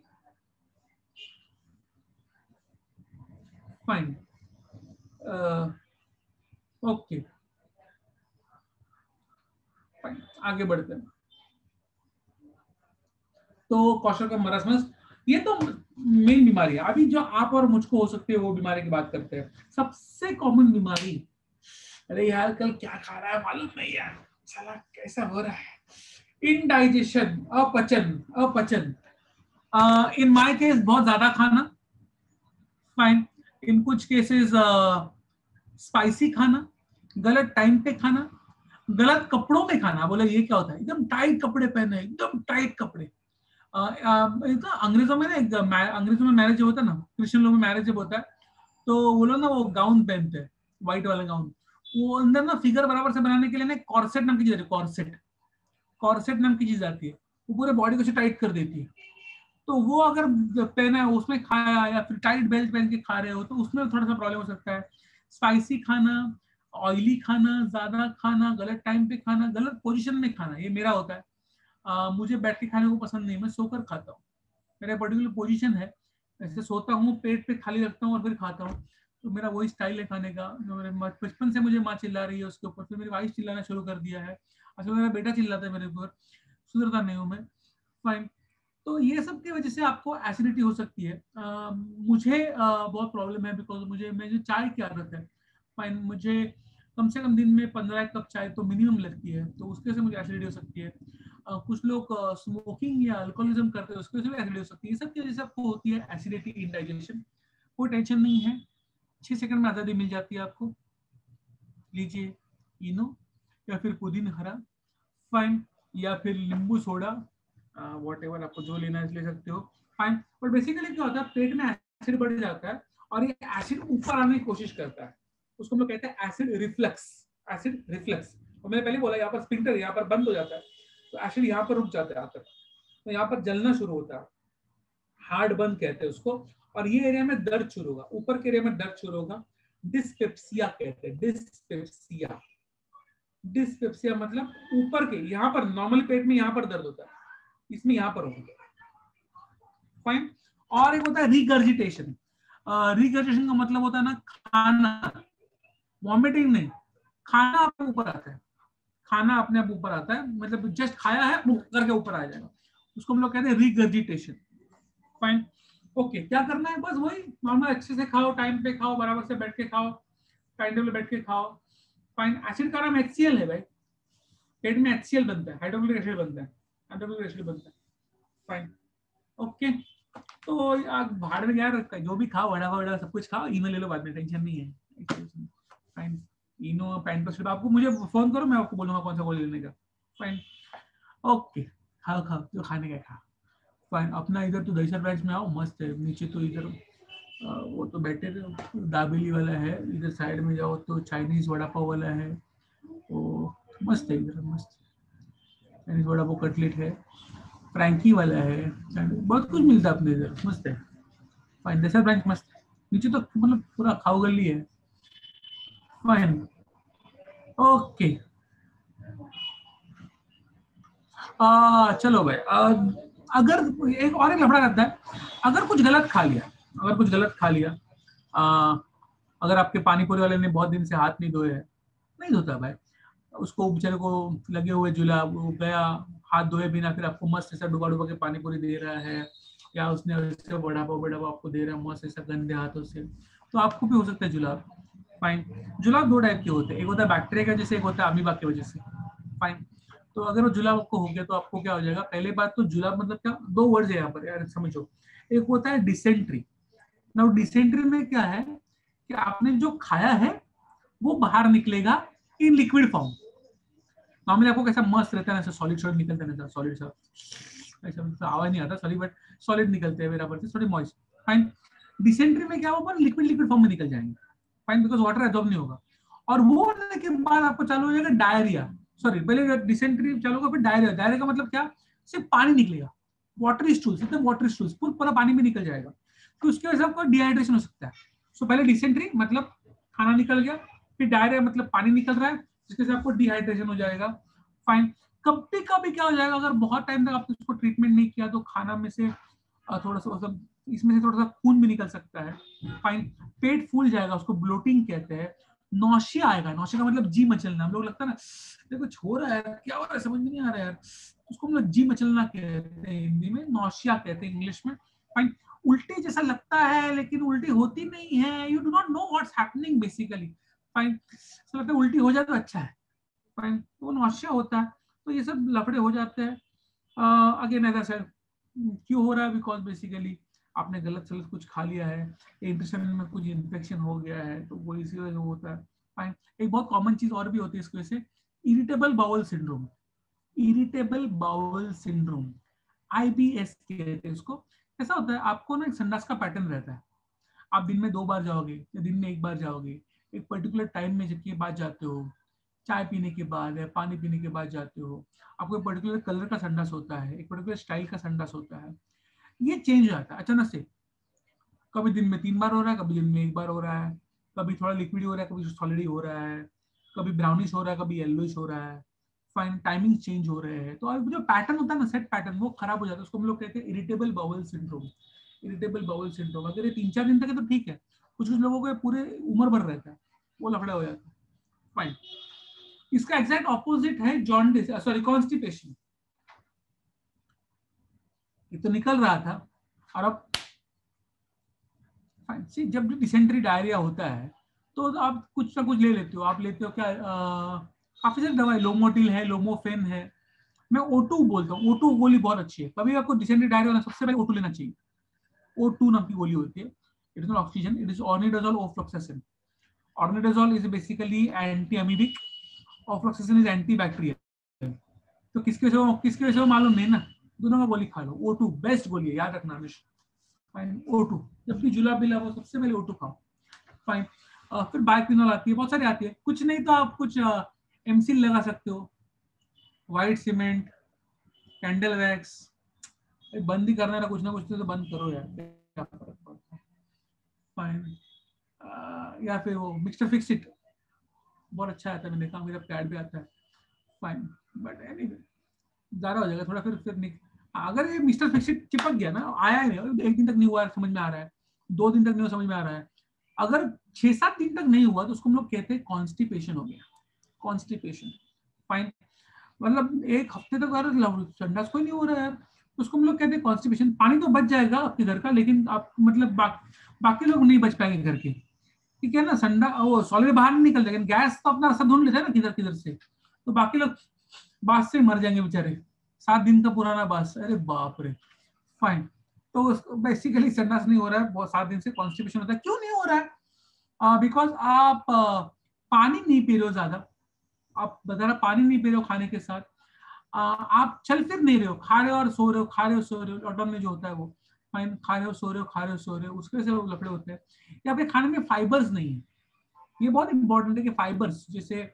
Fine, okay, आगे बढ़ते हैं। तो कौशल का मरासमस, ये तो मेन बीमारी है। अभी जो आप और मुझको हो सकती है वो बीमारी की बात करते हैं। सबसे कॉमन बीमारी, अरे यार कल क्या खा रहा है मालूम नहीं यार, साला कैसा हो रहा है, इनडाइजेशन, अपचन, अपचन। इन माय केस बहुत ज्यादा खाना, फाइन। इन कुछ केसेस स्पाइसी खाना, गलत टाइम पे खाना, गलत कपड़ों में खाना। बोला ये क्या होता है, एकदम टाइट कपड़े पहने, एकदम टाइट कपड़े। अंग्रेजों में ना, अंग्रेजों में मैरिज होता है ना, क्रिश्चियन लोगों में मैरिज जब होता है तो वो लोग ना वो गाउन पहनते हैं, व्हाइट वाला गाउन। वो अंदर ना फिगर बराबर से बनाने के लिए ना कॉर्सेट नाम की चीज आती है, कॉर्सेट, कॉर्सेट नाम की चीज आती है, वो पूरे बॉडी को टाइट कर देती है। तो वो अगर पहना है, उसमें खाया या फिर टाइट बेल्ट पहन के खा रहे हो तो उसमें थोड़ा सा प्रॉब्लम हो सकता है। स्पाइसी खाना, ऑयली खाना, ज्यादा खाना, गलत टाइम पे खाना, गलत पोजीशन में खाना, ये मेरा होता है। मुझे बैठ के खाने को पसंद नहीं, मैं सोकर खाता हूँ। मेरा पर्टिकुलर पोजीशन है, ऐसे सोता हूँ, पेट पे खाली रखता हूँ और फिर खाता हूँ। तो मेरा वही स्टाइल है खाने का। बचपन से मुझे माँ चिल्ला रही है उसके ऊपर, फिर मेरी वाइफ चिल्लाना शुरू कर दिया है, अच्छा मेरा बेटा चिल्लाता है मेरे ऊपर, सुधरता नहीं हूँ मैं। फाइन। तो ये सब की वजह से आपको एसिडिटी हो सकती है। मुझे बहुत प्रॉब्लम है, बिकॉज मुझे चाय की आदत है। फाइन, मुझे कम से कम दिन में 15 कप चाय तो मिनिमम लगती है, तो उसके से मुझे एसिडिटी हो सकती है। कुछ लोग स्मोकिंग या अल्कोहलिज्म करते हैं, उसकी वजह से भी एसिडिटी हो सकती है। ये सब की वजह से आपको होती है एसिडिटी, इंडाइजेशन। कोई टेंशन नहीं है, 6 सेकंड में आज़ादी मिल जाती है आपको। लीजिए इनो या फिर पुदीना हरा, फाइन, या फिर नींबू सोडा, वॉट एवर आपको जो लेना है ले सकते हो, फाइन। बट बेसिकली क्या होता है, पेट में एसिड बढ़ जाता है और ये एसिड ऊपर आने की कोशिश करता है, उसको हम लोग कहते हैं एसिड रिफ्लक्स। एसिड रिफ्लक्स, और मैंने पहले बोला यहाँ पर स्फिंक्टर यहाँ पर बंद हो जाता है, तो एसिड यहाँ पर रुक जाता है आकर, तो यहाँ पर जलना शुरू होता है, हार्ड बंद कहते हैं उसको। और ये एरिया में दर्द शुरू होगा, ऊपर के एरिया में दर्द शुरू होगा, डिस्पेप्सिया कहते हैं, डिस्पेप्सिया। डिस्पेप्सिया मतलब ऊपर के यहाँ पर, नॉर्मल पेट में यहाँ पर दर्द होता है, इसमें यहाँ पर होगा, फाइन। और एक होता है रिगर्जिटेशन। रिगर्जिटेशन का मतलब होता है ना खाना, वॉमिटिंग नहीं, खाना अपने ऊपर आता है, खाना अपने आप ऊपर आता है, मतलब जस्ट खाया है करके ऊपर आ जाएगा, उसको हम लोग कहते हैं रिगर्जिटेशन, फाइन। ओके, क्या करना है, बस वही नॉर्मल अच्छे से खाओ, टाइम पे खाओ, बराबर से बैठ के खाओ, टाइम टेबल बैठ के खाओ, फाइन। एसिड का नाम HCl है भाई, पेट में HCl बनता है, हाइड्रोक्लोरिक एसिड बनता है, हाइड्रोक्लोरिक एसिड बनता है, फाइन। ओके, तो आप भाड़ में क्या रखता है, जो भी खाओ, वड़ा वड़ा सब कुछ खाओ, इनो ले लो बाद में, टेंशन नहीं है, फाइन। इनो पैंट पर सिर्फ आपको, मुझे फोन करो, मैं आपको बोलूंगा कौन सा गोली लेने का, फाइन। ओके, खाओ खाओ जो खाने का खा, फाइन। अपना इधर तो दहीसर ब्रांच में आओ, मस्त है। नीचे तो इधर वो तो बैठे थे, दाबेली वाला है, इधर साइड में जाओ तो चाइनीज वड़ा पाव वाला है, वो मस्त है, इधर मस्त चाइनीज वड़ा पाव, कटलेट है, फ्रैंकी वाला है, बहुत कुछ मिलता है अपने इधर, मस्त है, फाइन। दहीसर ब्रांच मस्त है, नीचे तो मतलब पूरा खाओ गली है, फाइन। ओके, चलो भाई, अगर एक लफड़ा रहता है, अगर कुछ गलत खा लिया, अगर कुछ गलत खा लिया, अगर आपके पानी पूरी वाले ने बहुत दिन से हाथ नहीं धोए हैं, नहीं धोता भाई, उसको बेचारे को लगे हुए जुला, वो गया हाथ धोए बिना, फिर आपको मस्त ऐसा डुबा डुबा के पानी पूरी दे रहा है, या उसने ऐसे बड़ा पाव आपको दे रहा है मस्त ऐसा गंदे हाथों से, तो आपको भी हो सकता है जुलाब, फाइन। जुलाब 2 टाइप के होते हैं, एक होता है बैक्टीरिया की वजह से, एक होता है अमीबा की वजह से, फाइन। तो अगर वो जुलाब आपको हो गया तो आपको क्या हो जाएगा, पहले बात तो जुलाब मतलब क्या, 2 वर्ड्स है यहाँ पर यार, समझो। एक होता है डिसेंट्री। ना डिसेंट्री में क्या है कि आपने जो खाया है वो बाहर निकलेगा इन लिक्विड फॉर्म। नॉर्मली आपको कैसा मस्त रहता है, ऐसा सॉलिड सॉलिड निकलता है, सॉलिड सा ऐसा आवाज नहीं आता सॉरी, बट सॉलिड निकलते हैं बराबर से, थोड़े मॉइस्ट, फाइन। डिसेंट्री में क्या होगा, लिक्विड लिक्विड फॉर्म में निकल जाएंगे, फाइन, बिकॉज वाटर एब्जॉर्ब नहीं होगा। और वो होने के बाद आपको चालू हो जाएगा डायरिया, सॉरी पहले डिसेंट्री चालू होगा फिर डायरिया। डायरिया का मतलब क्या, सिर्फ पानी निकलेगा, वाटर स्टूल्स, एकदम वाटर स्टूल्स, पूरा पानी में निकल जाएगा, तो उसकी वजह से आपको डिहाइड्रेशन हो सकता है। सो पहले डिसेंट्री मतलब खाना निकल गया, फिर डायरिया मतलब पानी निकल रहा है, जिसके से आपको डिहाइड्रेशन हो जाएगा। फाइन। कभी कभी क्या हो जाएगा, अगर बहुत टाइम तक आपने उसको ट्रीटमेंट नहीं किया तो खाना में से थोड़ा सा मतलब इसमें से थोड़ा सा खून भी निकल सकता है। फाइन। पेट फूल जाएगा, उसको ब्लोटिंग कहते हैं। नौशिया आएगा, नौशिया का मतलब जी मचलना, हम लोग लगता है ना देखो कुछ हो रहा है, क्या हो रहा है समझ में नहीं आ रहा है यार, उसको हम लोग जी मचलना कहते हैं हिंदी में, नौशिया कहते हैं इंग्लिश में। फाइन। उल्टी जैसा लगता है लेकिन उल्टी होती नहीं है, you do not know what's happening basically. Fine. ऐसा लगता है उल्टी हो जाए तो अच्छा है। फाइन। तो वो नौशिया होता है, तो ये सब लफड़े हो जाते हैं। अगेन एज आई सेड, क्यों हो रहा है, बिकॉज बेसिकली आपने गलत सलत कुछ खा लिया है, इंटेस्टाइन में कुछ इन्फेक्शन हो गया है, तो वो इसी वजह से होता है। फाइन। एक बहुत कॉमन चीज और भी होती है इसकी वजह से, irritable bowel syndrome. Irritable bowel syndrome, IBS कहते हैं इसको। ऐसा होता है आपको ना एक संडास का पैटर्न रहता है, आप दिन में 2 बार जाओगे या दिन में 1 बार जाओगे, एक पर्टिकुलर टाइम में जबकि बाद जाते हो, चाय पीने के बाद या पानी पीने के बाद जाते हो, आपको एक पर्टिकुलर कलर का संडास होता है, एक पर्टिकुलर स्टाइल का संडास होता है, ये चेंज हो जाता है अचानक से। कभी दिन में 3 बार हो रहा है, कभी दिन में 1 बार हो रहा है, कभी थोड़ा लिक्विड हो रहा है, कभी सॉलिड हो रहा है, कभी ब्राउनिश हो रहा है, कभी येलोइश हो रहा है। फाइन। टाइमिंग चेंज हो रहे हैं, तो अब जो पैटर्न होता है ना, सेट पैटर्न, वो खराब हो जाता है, उसको हम लोग कहते हैं irritable bowel syndrome. Irritable bowel syndrome अगर ये 3-4 दिन तक है तो ठीक है, कुछ कुछ लोगों को पूरे उम्र भर रहता है, वो लफड़ा हो जाता है। फाइन। इसका एग्जैक्ट ऑपोजिट है जॉन्डिस, सॉरी कॉन्स्टिपेशन। ये तो निकल रहा था और अब फाइन। सी जब भी डिसेंट्री डायरिया होता है तो आप कुछ ना कुछ ले लेते हो, आप लेते हो क्या, काफी सारी दवाई, लोमोटिल है, लोमोफेन है, मैं O2 बोलता हूँ, O2 गोली बहुत अच्छी है, कभी आपको डिसेंट्री डायरिया होना सबसे पहले O2 लेना चाहिए। O2 नाम की गोली होती है, it is not oxygen, it is ornidazole ofloxacin. Ornidazole is basically anti amoebic, ofloxacin is anti bacterial. तो किसके वजह से वो मालूम नहीं ना, दोनों का गोली खा लो, O2 बेस्ट गोली है, याद रखना हमेशा। फाइन। O2 जब भी जुलाब बिला हो सबसे पहले O2 खाओ। फाइन। फिर बाइक्विनोल आती है, बहुत सारी आती है, कुछ नहीं तो आप कुछ एमसिल लगा सकते हो, व्हाइट सीमेंट, कैंडल वैक्स, बंद ही करना है कुछ ना कुछ तो बंद करो यार, क्या फर्क पड़ता है। फाइन। या फिर वो मिस्टर फिक्स इट बहुत अच्छा आता है, मैंने देखा, मेरा पैड भी आता है। फाइन। बट एनीवे ज्यादा हो जाएगा थोड़ा, फिर अगर ये मिस्टर फिक्स इट चिपक गया ना, आया नहीं, 1 दिन तक नहीं हुआ समझ में आ रहा है, 2 दिन तक नहीं हुआ समझ में आ रहा है, अगर 6-7 दिन तक नहीं हुआ तो उसको हम लोग कहते हैं कॉन्स्टिपेशन हो गया, कॉन्स्टिपेशन। फाइन। मतलब 1 हफ्ते तक अगर संडास कोई नहीं हो रहा है तो उसको हम लोग कहते हैं कॉन्स्टिपेशन। पानी तो बच जाएगा आपके घर का, लेकिन आप मतलब बाकी लोग नहीं बच पाएंगे घर के, ठीक है ना, संडा वो सॉलिड बाहर नहीं निकल जाएगा, गैस तो अपना रास्ता ढूंढ लेता है ना किधर किधर से, तो बाकी लोग बास से मर जाएंगे बेचारे। 7 दिन का पुराना बास, अरे बाप रे। फाइन। तो बेसिकली संडास नहीं हो रहा है, बहुत 7 दिन से कॉन्स्टिपेशन होता है, क्यों नहीं हो रहा है, बिकॉज आप पानी नहीं पी रहे हो ज्यादा, आप बता पानी नहीं पी रहे हो खाने के साथ, आप चल फिर नहीं रहे हो, खा रहे हो और सो रहे हो, खा रहे हो सो रहे हो, लॉकडाउन में जो होता है वो, फाइन, खा रहे हो सो रहे हो, खा रहे हो सो रहे हो, उसके वजह से वो लफड़े होते हैं। या फिर खाने में फाइबर्स नहीं है, ये बहुत इंपॉर्टेंट है कि फाइबर्स, जैसे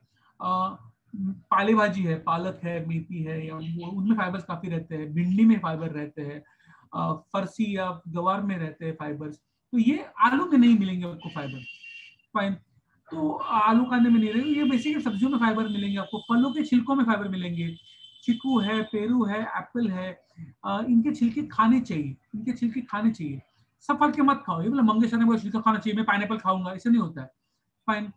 पाले भाजी है, पालक है, मेथी है, या उनमें फाइबर्स काफी रहते हैं, भिंडी में फाइबर रहते हैं, फरसी या गवार में रहते हैं फाइबर्स, तो ये आलू में नहीं मिलेंगे आपको फाइबर। फाइन। तो आलू खाने में नहीं रहेंगे, ये बेसिकली सब्जियों में फाइबर मिलेंगे आपको, फलों के छिलकों में फाइबर मिलेंगे, चीकू है, पेरू है, एप्पल है, इनके छिलके खाने चाहिए, इनके छिलके खाने चाहिए। सब फल के मत खाओ, ये बोला मंगेशकर ने बोला छिलका खाना चाहिए, मैं पाइनएप्पल खाऊंगा, ऐसे नहीं होता है। फाइन।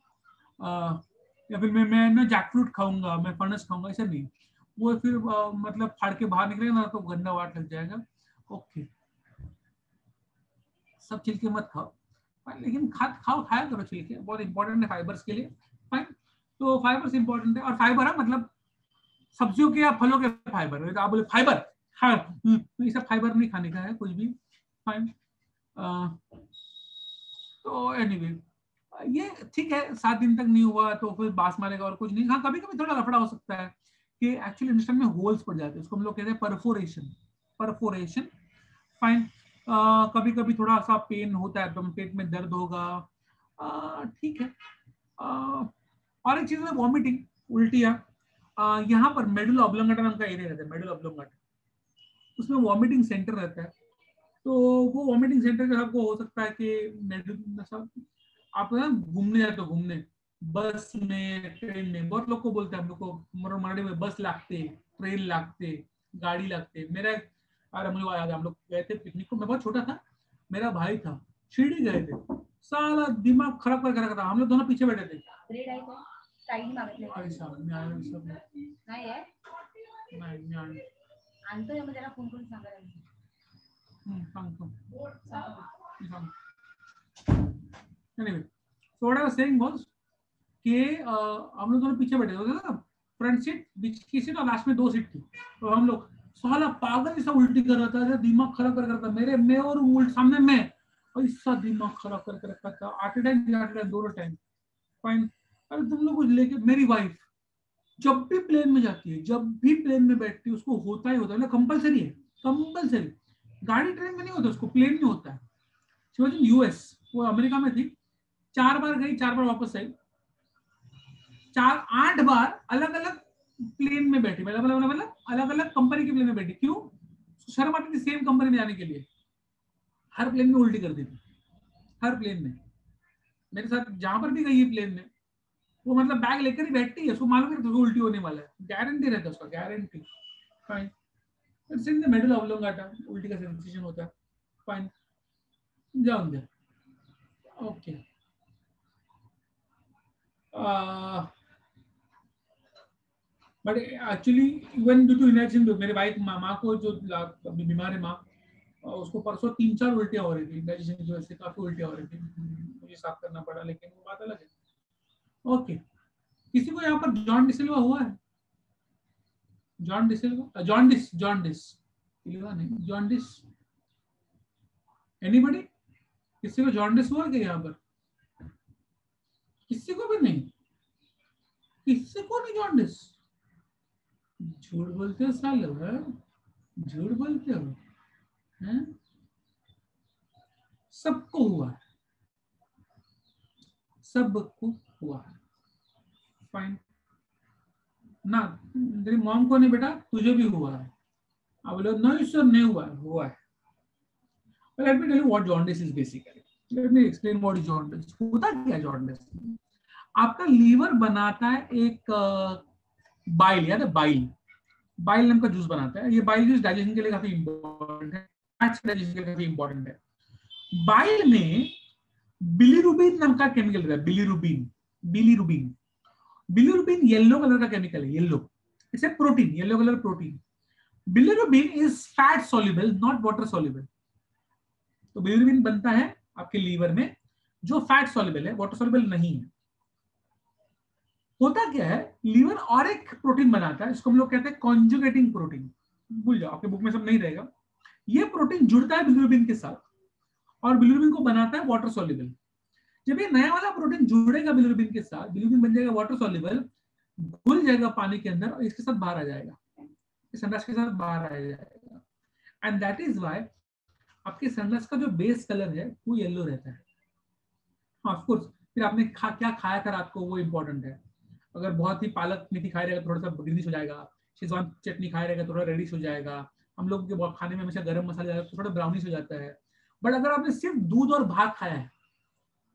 या फिर मैं ना जैकफ्रूट खाऊंगा, मैं फर्नस खाऊंगा, ऐसा नहीं, वो फिर मतलब फाड़ के बाहर निकलेगा ना तो गंदा वाट लग जाएगा। ओके, सब छिलके मत खाओ, लेकिन खाया करो छिलके, बहुत इंपॉर्टेंट है फाइबर्स के लिए। फाइन। तो फाइबर्स इंपॉर्टेंट है, और फाइबर है मतलब सब्जियों के या फलों के फाइबर, तो आप बोले फाइबर, हाँ ये सब फाइबर नहीं खाने का है कुछ भी। फाइन। तो एनीवे ये ठीक है, 7 दिन तक नहीं हुआ तो फिर बास मारेगा और कुछ नहीं। हाँ कभी कभी थोड़ा लफड़ा हो सकता है कि एक्चुअली इंटेस्टाइन में होल्स पड़ जाते हैं, उसको हम लोग कहते हैं परफोरेशन, परफोरेशन। फाइन। कभी कभी थोड़ा सा पेन होता है, एकदम पेट में दर्द होगा, ठीक है, और एक चीज है वॉमिटिंग, उल्टियां। यहाँ पर मेडुला ऑब्लोंगाटा नाम का एरिया रहता है, मेडुला ऑब्लोंगाटा, उसमें वॉमिटिंग सेंटर रहता है। तो वो वॉमिटिंग सेंटर का आपको हो सकता है कि आप ना घूमने जाते हो, घूमने बस में, ट्रेन में, बहुत लोग को बोलते हैं हम लोग को मराठी में बस लागते, ट्रेन लागते, गाड़ी लागते। मेरा, अरे मुझे याद है हम लोग गए थे पिकनिक को, मैं बहुत छोटा था, मेरा भाई था, शिरडी गए थे, साला दिमाग खराब करके रखा था, हम लोग दोनों पीछे बैठे थे। Anyway, so what I was saying was कि हम लोग दोनों पीछे बैठे थे ना, फ्रंट सीट, बीच की सीट और लास्ट में 2 सीट थी। तो हम लोग, साला पागल जैसा उल्टी कर रहा था, दिमाग खराब कर रहा था, मैं और उल्ट सामने में ऐसा दिमाग खराब करके रखा था, आटे टाइम दोनों टाइम। फाइन। अरे तुम लोग कुछ लेके, मेरी वाइफ जब भी प्लेन में जाती है, जब भी प्लेन में बैठती है, उसको होता ही होता है ना, कंपलसरी है, कंपलसरी। गाड़ी ट्रेन में नहीं होता, उसको प्लेन में होता है। यूएस, वो अमेरिका में थी, 4 बार गई, 4 बार वापस आई, 8 बार अलग अलग प्लेन में बैठी, मतलब अलग अलग कंपनी के प्लेन में बैठी। क्यों? शर्म आती थी सेम कंपनी में जाने के लिए। हर प्लेन में उल्टी करती थी, हर प्लेन में। मेरे साथ जहां पर भी गई है प्लेन में, वो मतलब बैग लेकर ही बैठती है, उसको मालूम है तो उल्टी होने वाला है, गारंटी रहता है उसका, guarantee. Fine. It's in the middle oblongata, उल्टी का सेंसेशन होता है। फाइन, जाओ दे। Okay. But actually even due to energy, मेरे वाइफ माँ को जो बीमार है माँ, उसको परसों 3-4 उल्टियां हो रही थी, इंडाइजेशन की वजह से काफी उल्टियां हो रही थी, मुझे साफ करना पड़ा, लेकिन वो बात अलग है। ओके, किसी को यहाँ पर जॉन डिसिल्वा हुआ है? जॉन डिसिल्वा, जॉन्डिस नहीं, जॉन्डिस, एनीबॉडी? किसी को जॉन्डिस हुआ क्या यहाँ पर? किसी को भी नहीं, किसी को नहीं जॉन्डिस? झूठ बोलते हो साले, झूठ बोलते हो हैं? सबको हुआ है, सबको हुआ है। फाइन ना, तेरी मॉम को नहीं बेटा, तुझे भी हुआ है। अब बोलो नहीं सर नहीं हुआ है, हुआ है। Let me tell you what jaundice is basically. Let me explain what is jaundice. होता क्या है jaundice? आपका लीवर बनाता है एक बाइल, याद है बाइल? बाइल नाम का जूस बनाता है। ये बाइल जूस डाइजेशन के लिए काफी इंपॉर्टेंट है, डाइजेशन के लिए काफी इंपॉर्टेंट है। बाइल में बिलीरुबिन नाम का केमिकल रहता है, bilirubin. Bilirubin, bilirubin yellow colour का केमिकल है, yellow, it's a protein, yellow colour protein. Bilirubin is fat soluble, not water soluble. तो बिलीरुबिन बनता है आपके लीवर में, जो फैट सॉल्युबल है, वाटर सॉल्युबल नहीं है। होता क्या है, लीवर और एक प्रोटीन बनाता है, इसको हम लोग कहते हैं कॉन्जुगेटिंग प्रोटीन। भूल जाओ, आपके बुक में सब नहीं रहेगा। ये प्रोटीन जुड़ता है बिलीरुबिन के साथ और बिलीरुबिन को बनाता है वाटर सॉल्युबल। जब ये नया वाला प्रोटीन जुड़ेगा बिलीरुबिन के साथ, बिलीरुबिन बन जाएगा वाटर सॉल्युबल, घुल जाएगा पानी के अंदर और इसके साथ बाहर आ जाएगा, इस संरस के साथ बाहर आ जाएगा। एंड दैट इज व्हाई आपके संरस का जो बेस कलर है वो येलो रहता है। ऑफ कोर्स, फिर आपने क्या खाया था रात को, वो इंपॉर्टेंट है। अगर बहुत ही पालक मेथी खाए रहेगा थोड़ा सा ग्रीनिश हो जाएगा, शेजवान चटनी खाए रहेगा थोड़ा रेडिश हो जाएगा, हम लोग के बहुत खाने में हमेशा गरम मसाला जाएगा तो थोड़ा ब्राउनिश हो जाता है। बट अगर आपने सिर्फ दूध और भात खाया है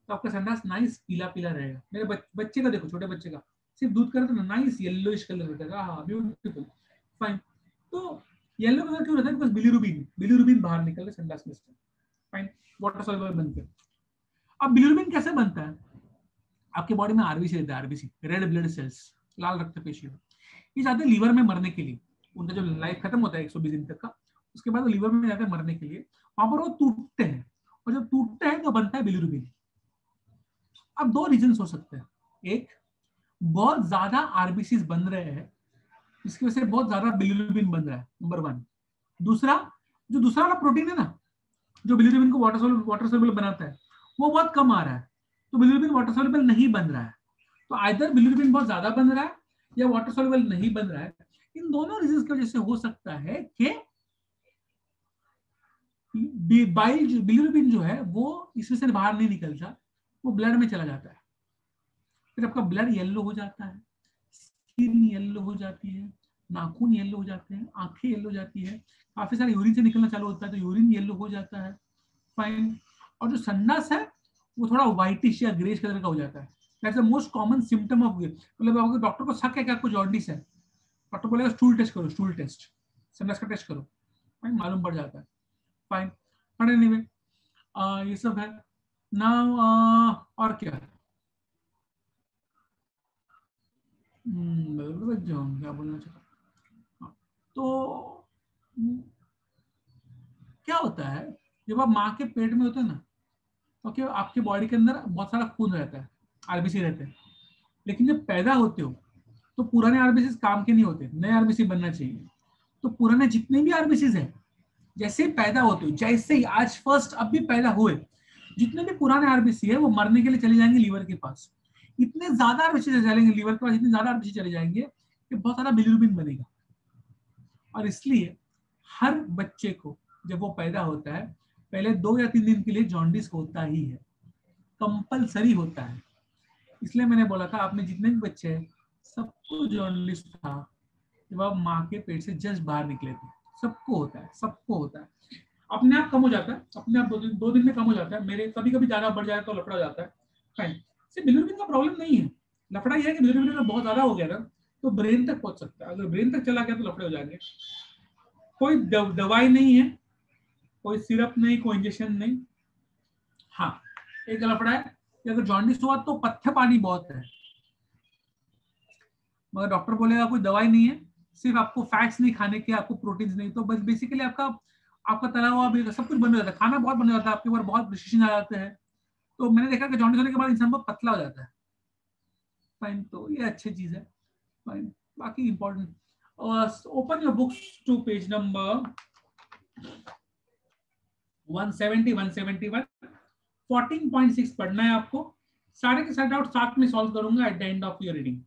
तो आपका संडास नाइस पीला पीला रहेगा। मेरे बच्चे का देखो, छोटे बच्चे का सिर्फ दूध का तो नाइस येलोइश कलर रहता है। हाँ, ब्यूटीफुल, फाइन। तो येलो कलर क्यों रहता है? बिकॉज बिलीरुबिन बाहर निकल रहा है संडास में से। फाइन, वाटर सॉल्युबल बनते हैं। अब बिलीरुबिन कैसे बनता है? आपके बॉडी में आरबीसी रहता है, आरबीसी, रेड ब्लड सेल्स, लाल रक्त पेशियां। ये जाते हैं लीवर में मरने के लिए, उनका जो लाइफ खत्म होता है 120 दिन तक का, उसके बाद वो लीवर में जाते हैं मरने के लिए। वहां पर वो टूटते हैं और जब टूटते हैं तो बनता है बिलीरुबिन। अब 2 रीजन हो सकते हैं। एक, बहुत ज्यादा आरबीसी बन रहे हैं, इसकी वजह से बहुत ज्यादा बिलीरुबिन बन रहा है, नंबर 1। दूसरा, जो दूसरा वाला प्रोटीन है ना, जो बिलीरुबिन को वाटर सॉल्युबल बनाता है, वो बहुत कम आ रहा है, तो बिलीरुबिन वाटर सॉल्युबल नहीं बन रहा है। तो आइदर बिलीरुबिन बहुत ज्यादा बन रहा है या वाटर सॉल्युबल नहीं बन रहा है। इन दोनों रीजन की वजह से हो सकता है कि बिलीरुबिन जो है वो इसमें से बाहर नहीं निकलता, वो ब्लड में चला जाता है। फिर आपका ब्लड येलो हो जाता है, स्किन येलो हो जाती है, नाखून येलो हो जाते हैं, आंखें येलो हो जाती है, काफी सारे यूरिन से निकलना चालू होता है तो यूरिन येलो हो जाता है। फाइन। और जो संडास है वो थोड़ा व्हाइटिश या ग्रेश कलर का हो जाता है। That's the most common symptom of, मतलब आपको डॉक्टर को शक है कि आपको जॉन्डिस है, डॉक्टर बोलेगा स्टूल टेस्ट करो, स्टूल टेस्ट, संडास का टेस्ट करो, फाइन, मालूम पड़ जाता है। फाइन। बट एनीवे ये सब है ना। और क्या है? क्या बोलना चाहता हूँ? हाँ, तो क्या होता है जब आप माँ के पेट में होते हैं ना, तो क्या आपके बॉडी के अंदर बहुत सारा खून रहता है, आरबीसी रहते हैं। लेकिन जब पैदा होते हो तो पुराने आरबीसी काम के नहीं होते, नए आरबीसी बनना चाहिए। तो पुराने जितने भी आरबीसी हैं, जैसे ही पैदा होते हो, जैसे ही आज फर्स्ट अब भी पैदा हुए, जितने भी पुराने आरबीसी है वो मरने के लिए चले जाएंगे लीवर के पास। इतने ज्यादा आरबीसी चलेंगे लीवर के पास, इतने ज्यादा आरबीसी चले जाएंगे कि बहुत सारा बिलिरुबिन बनेगा। और इसलिए हर बच्चे को जब वो पैदा होता है पहले 2 या 3 दिन के लिए जॉन्डिस होता ही है, कंपलसरी होता है। इसलिए मैंने बोला था आपने जितने भी बच्चे हैं सबको जॉन्डिस था जब आप माँ के पेट से जस्ट बाहर निकले थे। सबको होता है, सबको होता है। अपने आप कम हो जाता है, अपने आप 2 दिन में कम हो जाता है। मेरे कभी कभी ज्यादा बढ़ जाए तो लफड़ा हो जाता है। फाइन। सिर्फ बिलिरुबिन का प्रॉब्लम नहीं है, लफड़ा यह है कि बिलिरुबिन अगर बहुत ज्यादा हो गया ना तो ब्रेन तक पहुंच सकता है। अगर ब्रेन तक चला गया तो लफड़े हो जाएंगे। कोई दवाई नहीं है, कोई सिरप नहीं, कोई इंजेक्शन नहीं। हाँ, एक लफड़ा है कि अगर जॉन्डिस हुआ तो पथ्य पानी बहुत है, मगर डॉक्टर बोलेगा कोई दवाई नहीं है, सिर्फ आपको फैट्स नहीं खाने के, आपको प्रोटीन्स नहीं, तो बस बेसिकली आपका आपका तला हुआ भी सब कुछ बंद हो जाता है, खाना बहुत बंद हो जाता है, आपके ऊपर बहुत रिस्ट्रिक्शन आ जाते हैं। तो मैंने देखा कि जॉन्डिस होने के बाद इंसान बहुत पतला हो जाता है। फाइन, तो ये अच्छी चीज है। फाइन। बाकी important, open your books to page number 170 171। 14.6 पढ़ना है आपको। सारे के सारे डाउट साथ में सॉल्व करूंगा at the end of your reading.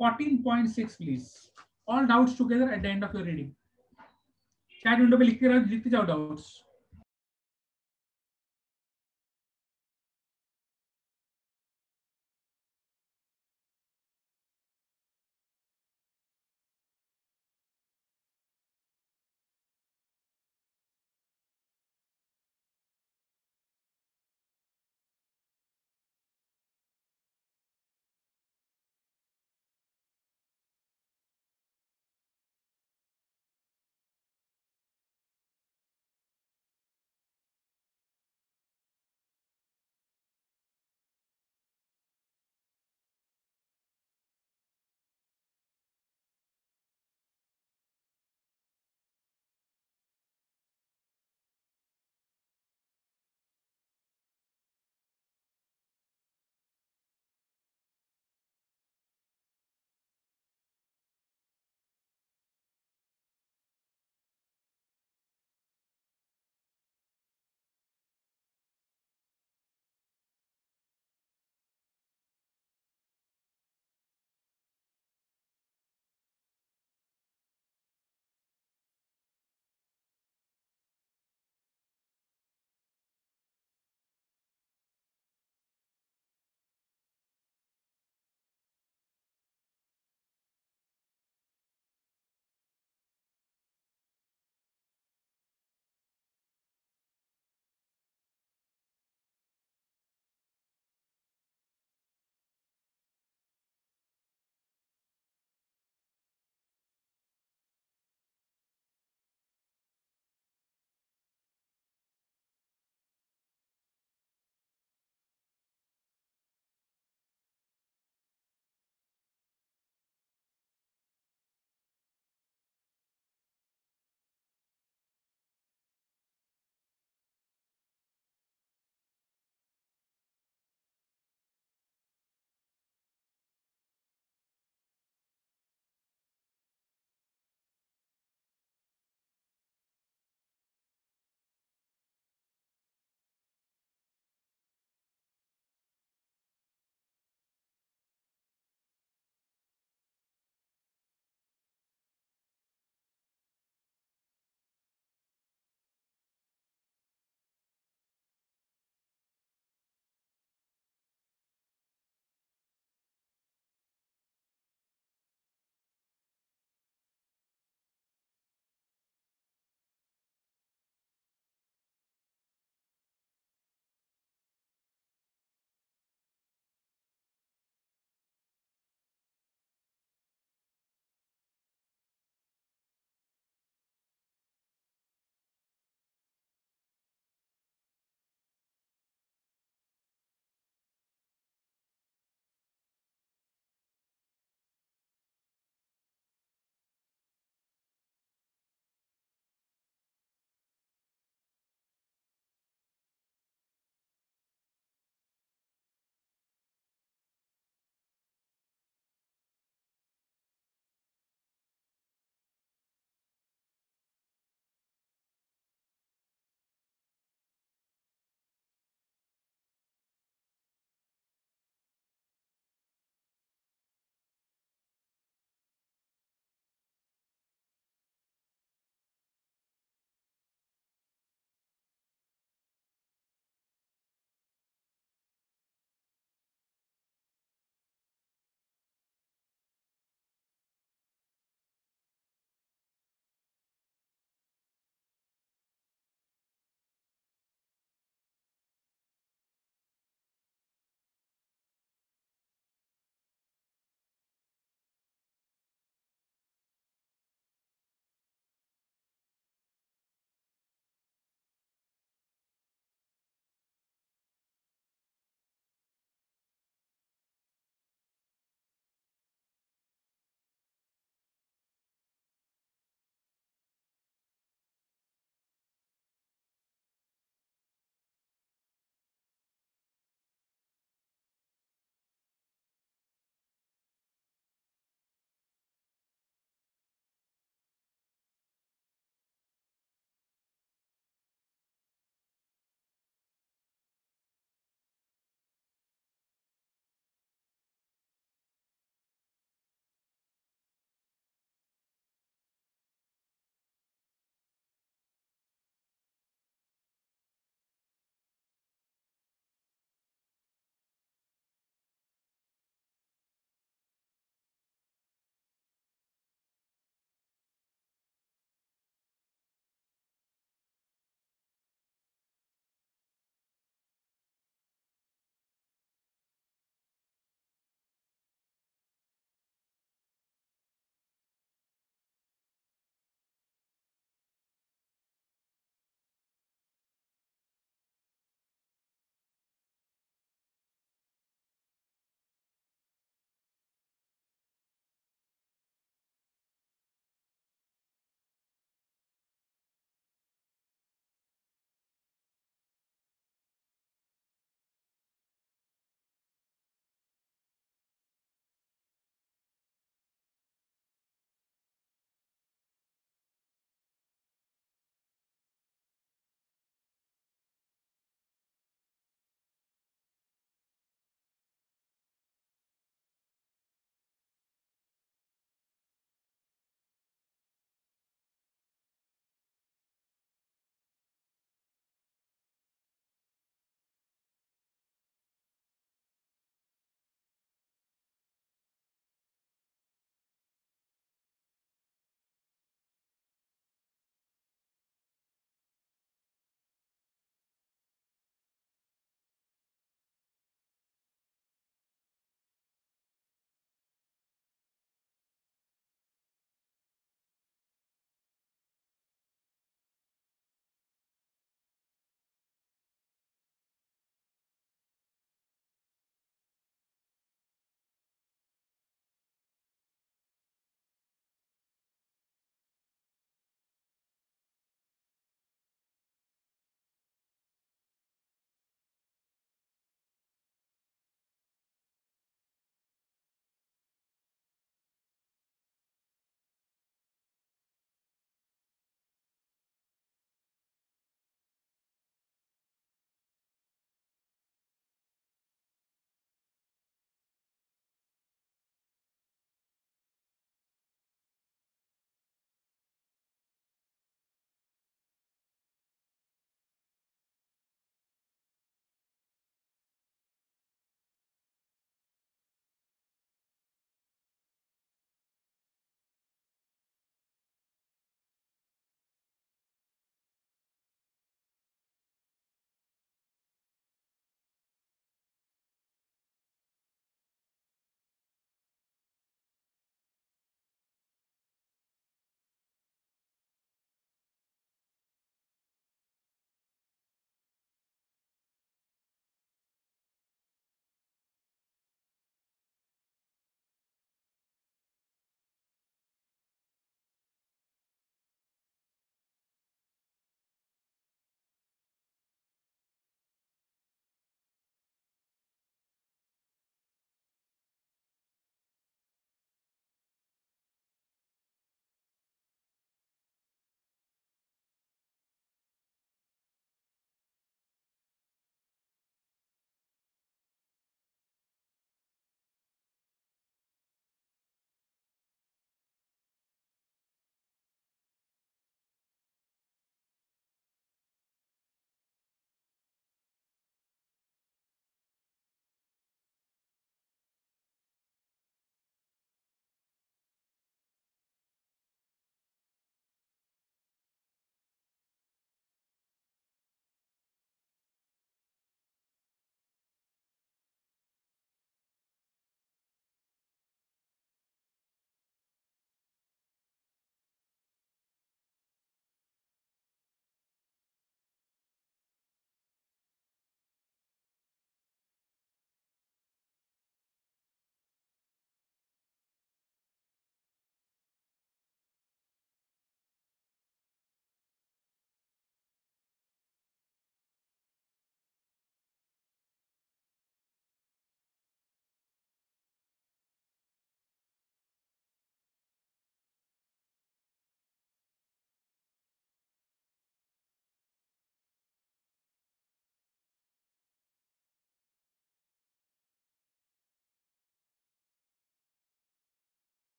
14.6 please, all doubts together at the end of your reading. Chat window पे लिखते जाओ डाउट्स।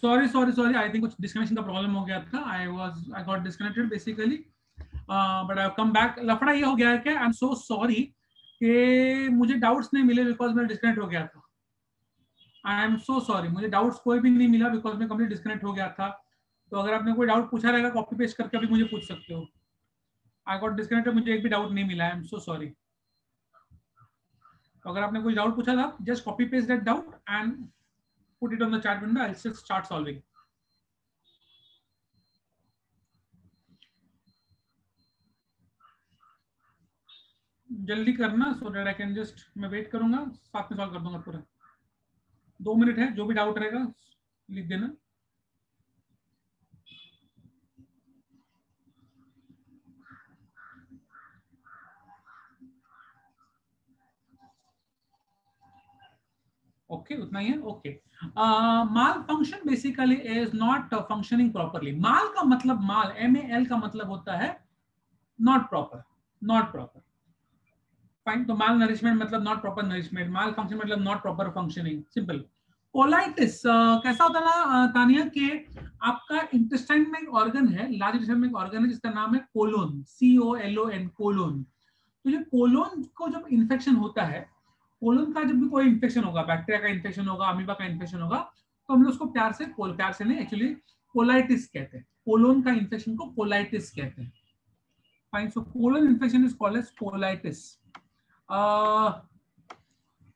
सॉरी आई थिंक कुछ डिस्कनेक्शन का प्रॉब्लम हो गया था. I got disconnected basically, but I have come back. लफड़ा ये हो गया है कि आई एम सो सॉरी कि मुझे डाउट्स नहीं मिले बिकॉज मैं डिस्कनेक्ट हो गया था. आई एम सो सॉरी, मुझे डाउट्स कोई भी नहीं मिला बिकॉज मैं कंप्लीट डिस्कनेक्ट हो गया था. तो अगर आपने कोई डाउट पूछा रहेगा कॉपी पेस्ट करके अभी मुझे पूछ सकते हो. आई गॉट डिस्कनेक्टेड, मुझे एक भी डाउट नहीं मिला. I am so sorry. तो अगर आपने कोई डाउट पूछा था, just copy paste that doubt and put it on the chat window. I will just start solving. जल्दी करना so that I can just, मैं वेट करूंगा, साथ में सॉल्व कर दूंगा पूरा. 2 मिनट है, जो भी डाउट रहेगा लिख देना. ओके, उतना ही है. Okay, malfunction basically is not functioning properly. Mal का मतलब, माल MAL का मतलब होता है not proper, not proper. Fine. तो माल नरिशमेंट मतलब not proper nourishment. Malfunction मतलब not proper functioning. Simple. Colitis कैसा होता है ना तानिया, कि आपका इंटेस्टाइन में एक ऑर्गन है, लार्ज इंटेस्टाइन में एक ऑर्गन है जिसका नाम है कोलोन, COLON, कोलोन. तो ये कोलोन को जब इन्फेक्शन होता है, कोलोन का जब भी कोई इन्फेक्शन होगा, बैक्टीरिया का इन्फेक्शन होगा, अमीबा का इन्फेक्शन होगा, तो हम लोग उसको प्यार से नहीं, एक्चुअली कोलाइटिस कहते हैं. कोलोन का इन्फेक्शन को कोलाइटिस कहते हैं. Fine. So colon infection is called as colitis.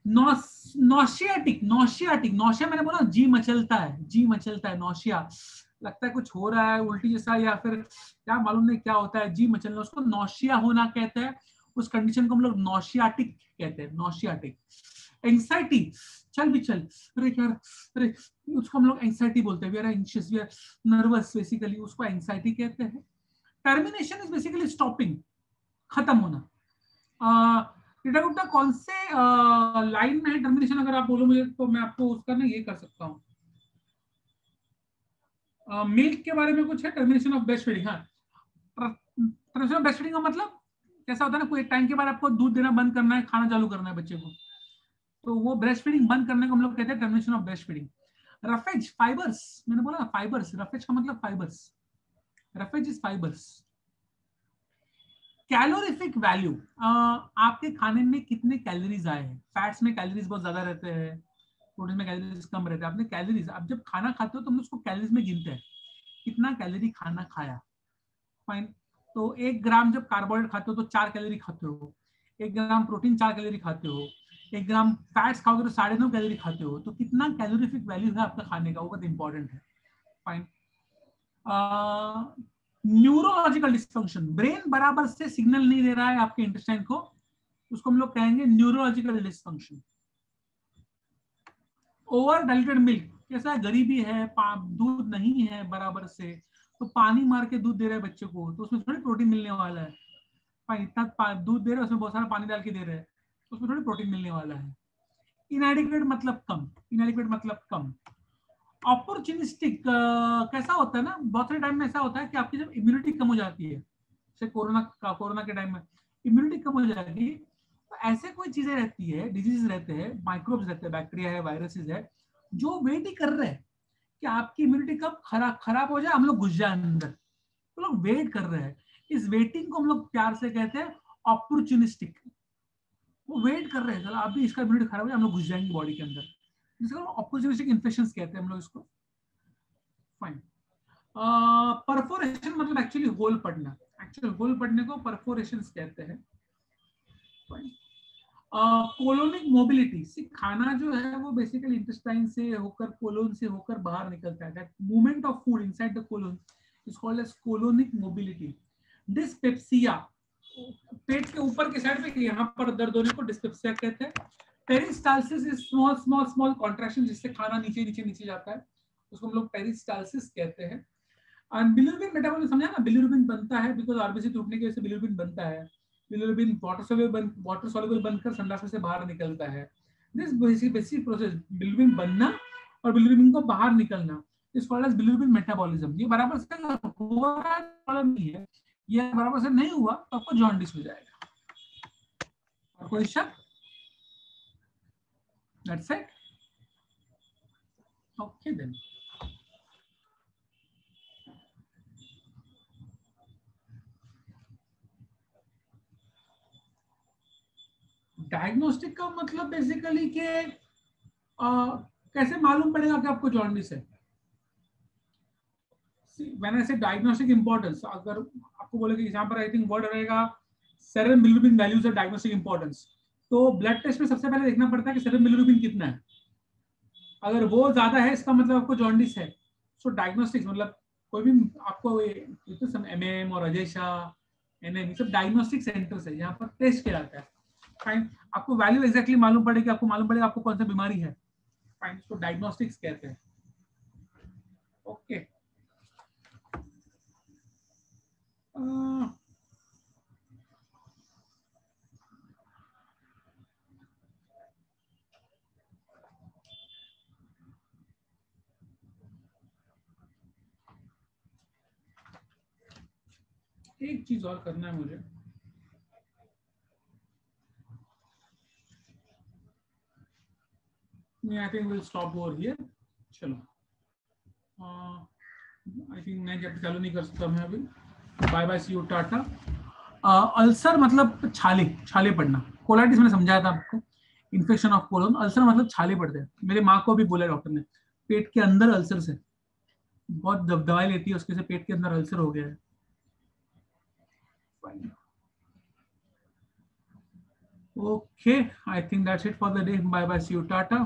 Nauseatic, nausea मैंने बोला जी मचलता है. नॉशिया लगता है कुछ हो रहा है उल्टी जैसा, या फिर क्या मालूम नहीं क्या होता है, जी मचलना, उसको नॉशिया होना कहते हैं. उस कंडीशन को हम लोग नॉशियाटिक कहते हैं. नॉशियाटिक. एंग्जाइटी, चल भी चल, अरे यार, अरे उसको हम लोग एंग्जाइटी बोलते हैं. We are anxious, we are nervous, basically उसको एंग्जाइटी कहते हैं. टर्मिनेशन इज बेसिकली स्टॉपिंग, खत्म होना. गुप्ता कौन से लाइन में है टर्मिनेशन, अगर आप बोलो मुझे तो मैं आपको उसका ना ये कर सकता हूँ. मिल्क के बारे में कुछ है, टर्मिनेशन ऑफ ब्रेस्ट फीडिंग. हाँ, टर्मिनेशन ऑफ ब्रेस्ट फीडिंग का मतलब कैसा होता है ना, कोई टाइम के बाद आपको दूध देना बंद करना है, खाना चालू करना है बच्चे को, तो वो ब्रेस्ट फीडिंग बंद करने को हम लोग कहते हैं termination of breast feeding. Roughage, fibres, मैंने बोला ना फाइबर्स, रफेज का मतलब fibres. Roughage is fibres. Calorific value, आपके खाने में कितने कैलोरीज आए हैं. फैट्स में कैलोरीज बहुत ज्यादा रहते हैं, प्रोटीन में कैलोरीज कम रहते हैं. आपने कैलोरीज, आप जब खाना खाते हो तो हम उसको कैलोरीज में गिनते हैं, कितना कैलोरी खाना खाया. फाइन. तो 1 ग्राम जब कार्बोहाइड्रेट खाते हो तो 4 कैलोरी खाते हो. 1 ग्राम प्रोटीन 4 कैलोरी खाते हो. 1 ग्राम फैट्स खाओगे तो 9.5 कैलोरी खाते हो. तो कितना कैलोरीफिक वैल्यू है आपका खाने का, वो बहुत इंपॉर्टेंट है. फाइन. न्यूरोलॉजिकल डिस्फंक्शन, ब्रेन बराबर से सिग्नल नहीं दे रहा है आपके इंटेस्टाइन को, उसको हम लोग कहेंगे neurological dysfunction. Over diluted milk, कैसा गरीबी है, दूध नहीं है बराबर से, तो पानी मार के दूध दे रहे हैं बच्चे को, तो उसमें थोड़ी प्रोटीन मिलने वाला है. इतना दूध दे रहे हैं, उसमें बहुत सारा पानी डाल के दे रहे हैं, उसमें थोड़ी प्रोटीन मिलने वाला है. इनएडिक्वेट मतलब कम, इनएडिक्वेट मतलब कम. अपॉर्चुनिस्टिक कैसा होता है ना, बहुत सारे टाइम में ऐसा होता है कि आपकी जब इम्यूनिटी कम हो जाती है, जैसे कोरोना के टाइम में इम्यूनिटी कम हो जाएगी, तो ऐसे कोई चीजें रहती है, डिजीज रहते हैं, माइक्रोब्स रहते हैं, बैक्टीरिया है, वायरसेस है, जो वेट ही कर रहे हैं कि आपकी इम्यूनिटी कब खराब हो जाए, हम लोग घुस जाए अंदर, तो लोग वेट कर रहे हैं. इस वेटिंग को हम लोग प्यार से कहते हैं अपॉर्चुनिस्टिक. वो वेट कर रहे हैं, चलो अभी इसका इम्यूनिटी खराब हो जाए, हम लोग घुस जाएंगे बॉडी के अंदर, जिसको अपॉर्चुनिस्टिक इन्फेक्शंस कहते हैं हम लोग इसको. फाइन. परफोरेशन मतलब एक्चुअली होल पड़ना, एक्चुअल होल पड़ने को परफोरेशन कहते हैं. कोलोनिक मोबिलिटी, खाना जो है वो बेसिकली इंटेस्टाइन से होकर, कोलोन से होकर बाहर निकलता है. That movement of food inside the colon is called as colonic mobility. Dyspepsia, पेट के ऊपर के साइड पे यहाँ पर दर्द होने को डिस्पेप्सिया कहते हैं. Peristalsis is small small small contraction, जिससे खाना नीचे नीचे नीचे जाता है, उसको हम लोग पेरिस्टाल्सिस कहते हैं. एंड बिलिरुबिन मेटाबॉलिज्म समझा ना, बिलिरुबिन बनता है बिकॉज आरबीसी टूटने की वजह से बिलिरुबिन बनता है. बिलिरुबिन वाटर सॉल्युबल बनकर संडास में से बाहर निकलता है. दिस बेसिक प्रोसेस, बिलिरुबिन बनना और बिलिरुबिन को बाहर निकलना, इस कॉल्ड एज बिलिरुबिन मेटाबॉलिज्म. ये बराबर से हो रहा है, प्रॉब्लम नहीं है. ये बराबर से नहीं हुआ तो आपको जॉन्डिस हो जाएगा. और कोई शक? That's it. Okay then. Diagnostic का मतलब बेसिकली कि कैसे मालूम पड़ेगा कि आपको जॉन्डिस है. When I say diagnostic importance, अगर आपको बोले कि यहाँ पर आई थिंक वर्ड रहेगा serum bilirubin values of diagnostic importance, तो ब्लड टेस्ट में सबसे पहले देखना पड़ता है कि सेरम बिलिरुबिन कितना है. अगर वो ज्यादा है इसका मतलब आपको जॉन्डिस है. सो डायग्नोस्टिक्स मतलब कोई भी आपको एमएम और अजयशा एनएम सब डायग्नोस्टिक सेंटर्स है, यहाँ पर टेस्ट किया जाता है. फाइन, आपको वैल्यू एग्जैक्टली मालूम पड़ेगी, आपको मालूम पड़ेगा आपको कौन सा बीमारी है. फाइन, इसको डायग्नोस्टिक्स कहते हैं. ओके. एक चीज और करना है मुझे. I think we'll stop over here. चलो. आई थिंक मैं जब चालू नहीं कर सकता मैं अभी. Bye bye, see you, tata. Ulcer मतलब छाले, छाले पड़ना. कोलाइटिस मैंने समझाया था आपको, इन्फेक्शन ऑफ कोलन. अल्सर मतलब छाले पड़ते हैं. मेरे माँ को भी बोला डॉक्टर ने, पेट के अंदर अल्सर से बहुत दवाई लेती है उसके से पेट के अंदर अल्सर हो गया है. Okay, I think that's it for the day. Bye bye, see you, tata.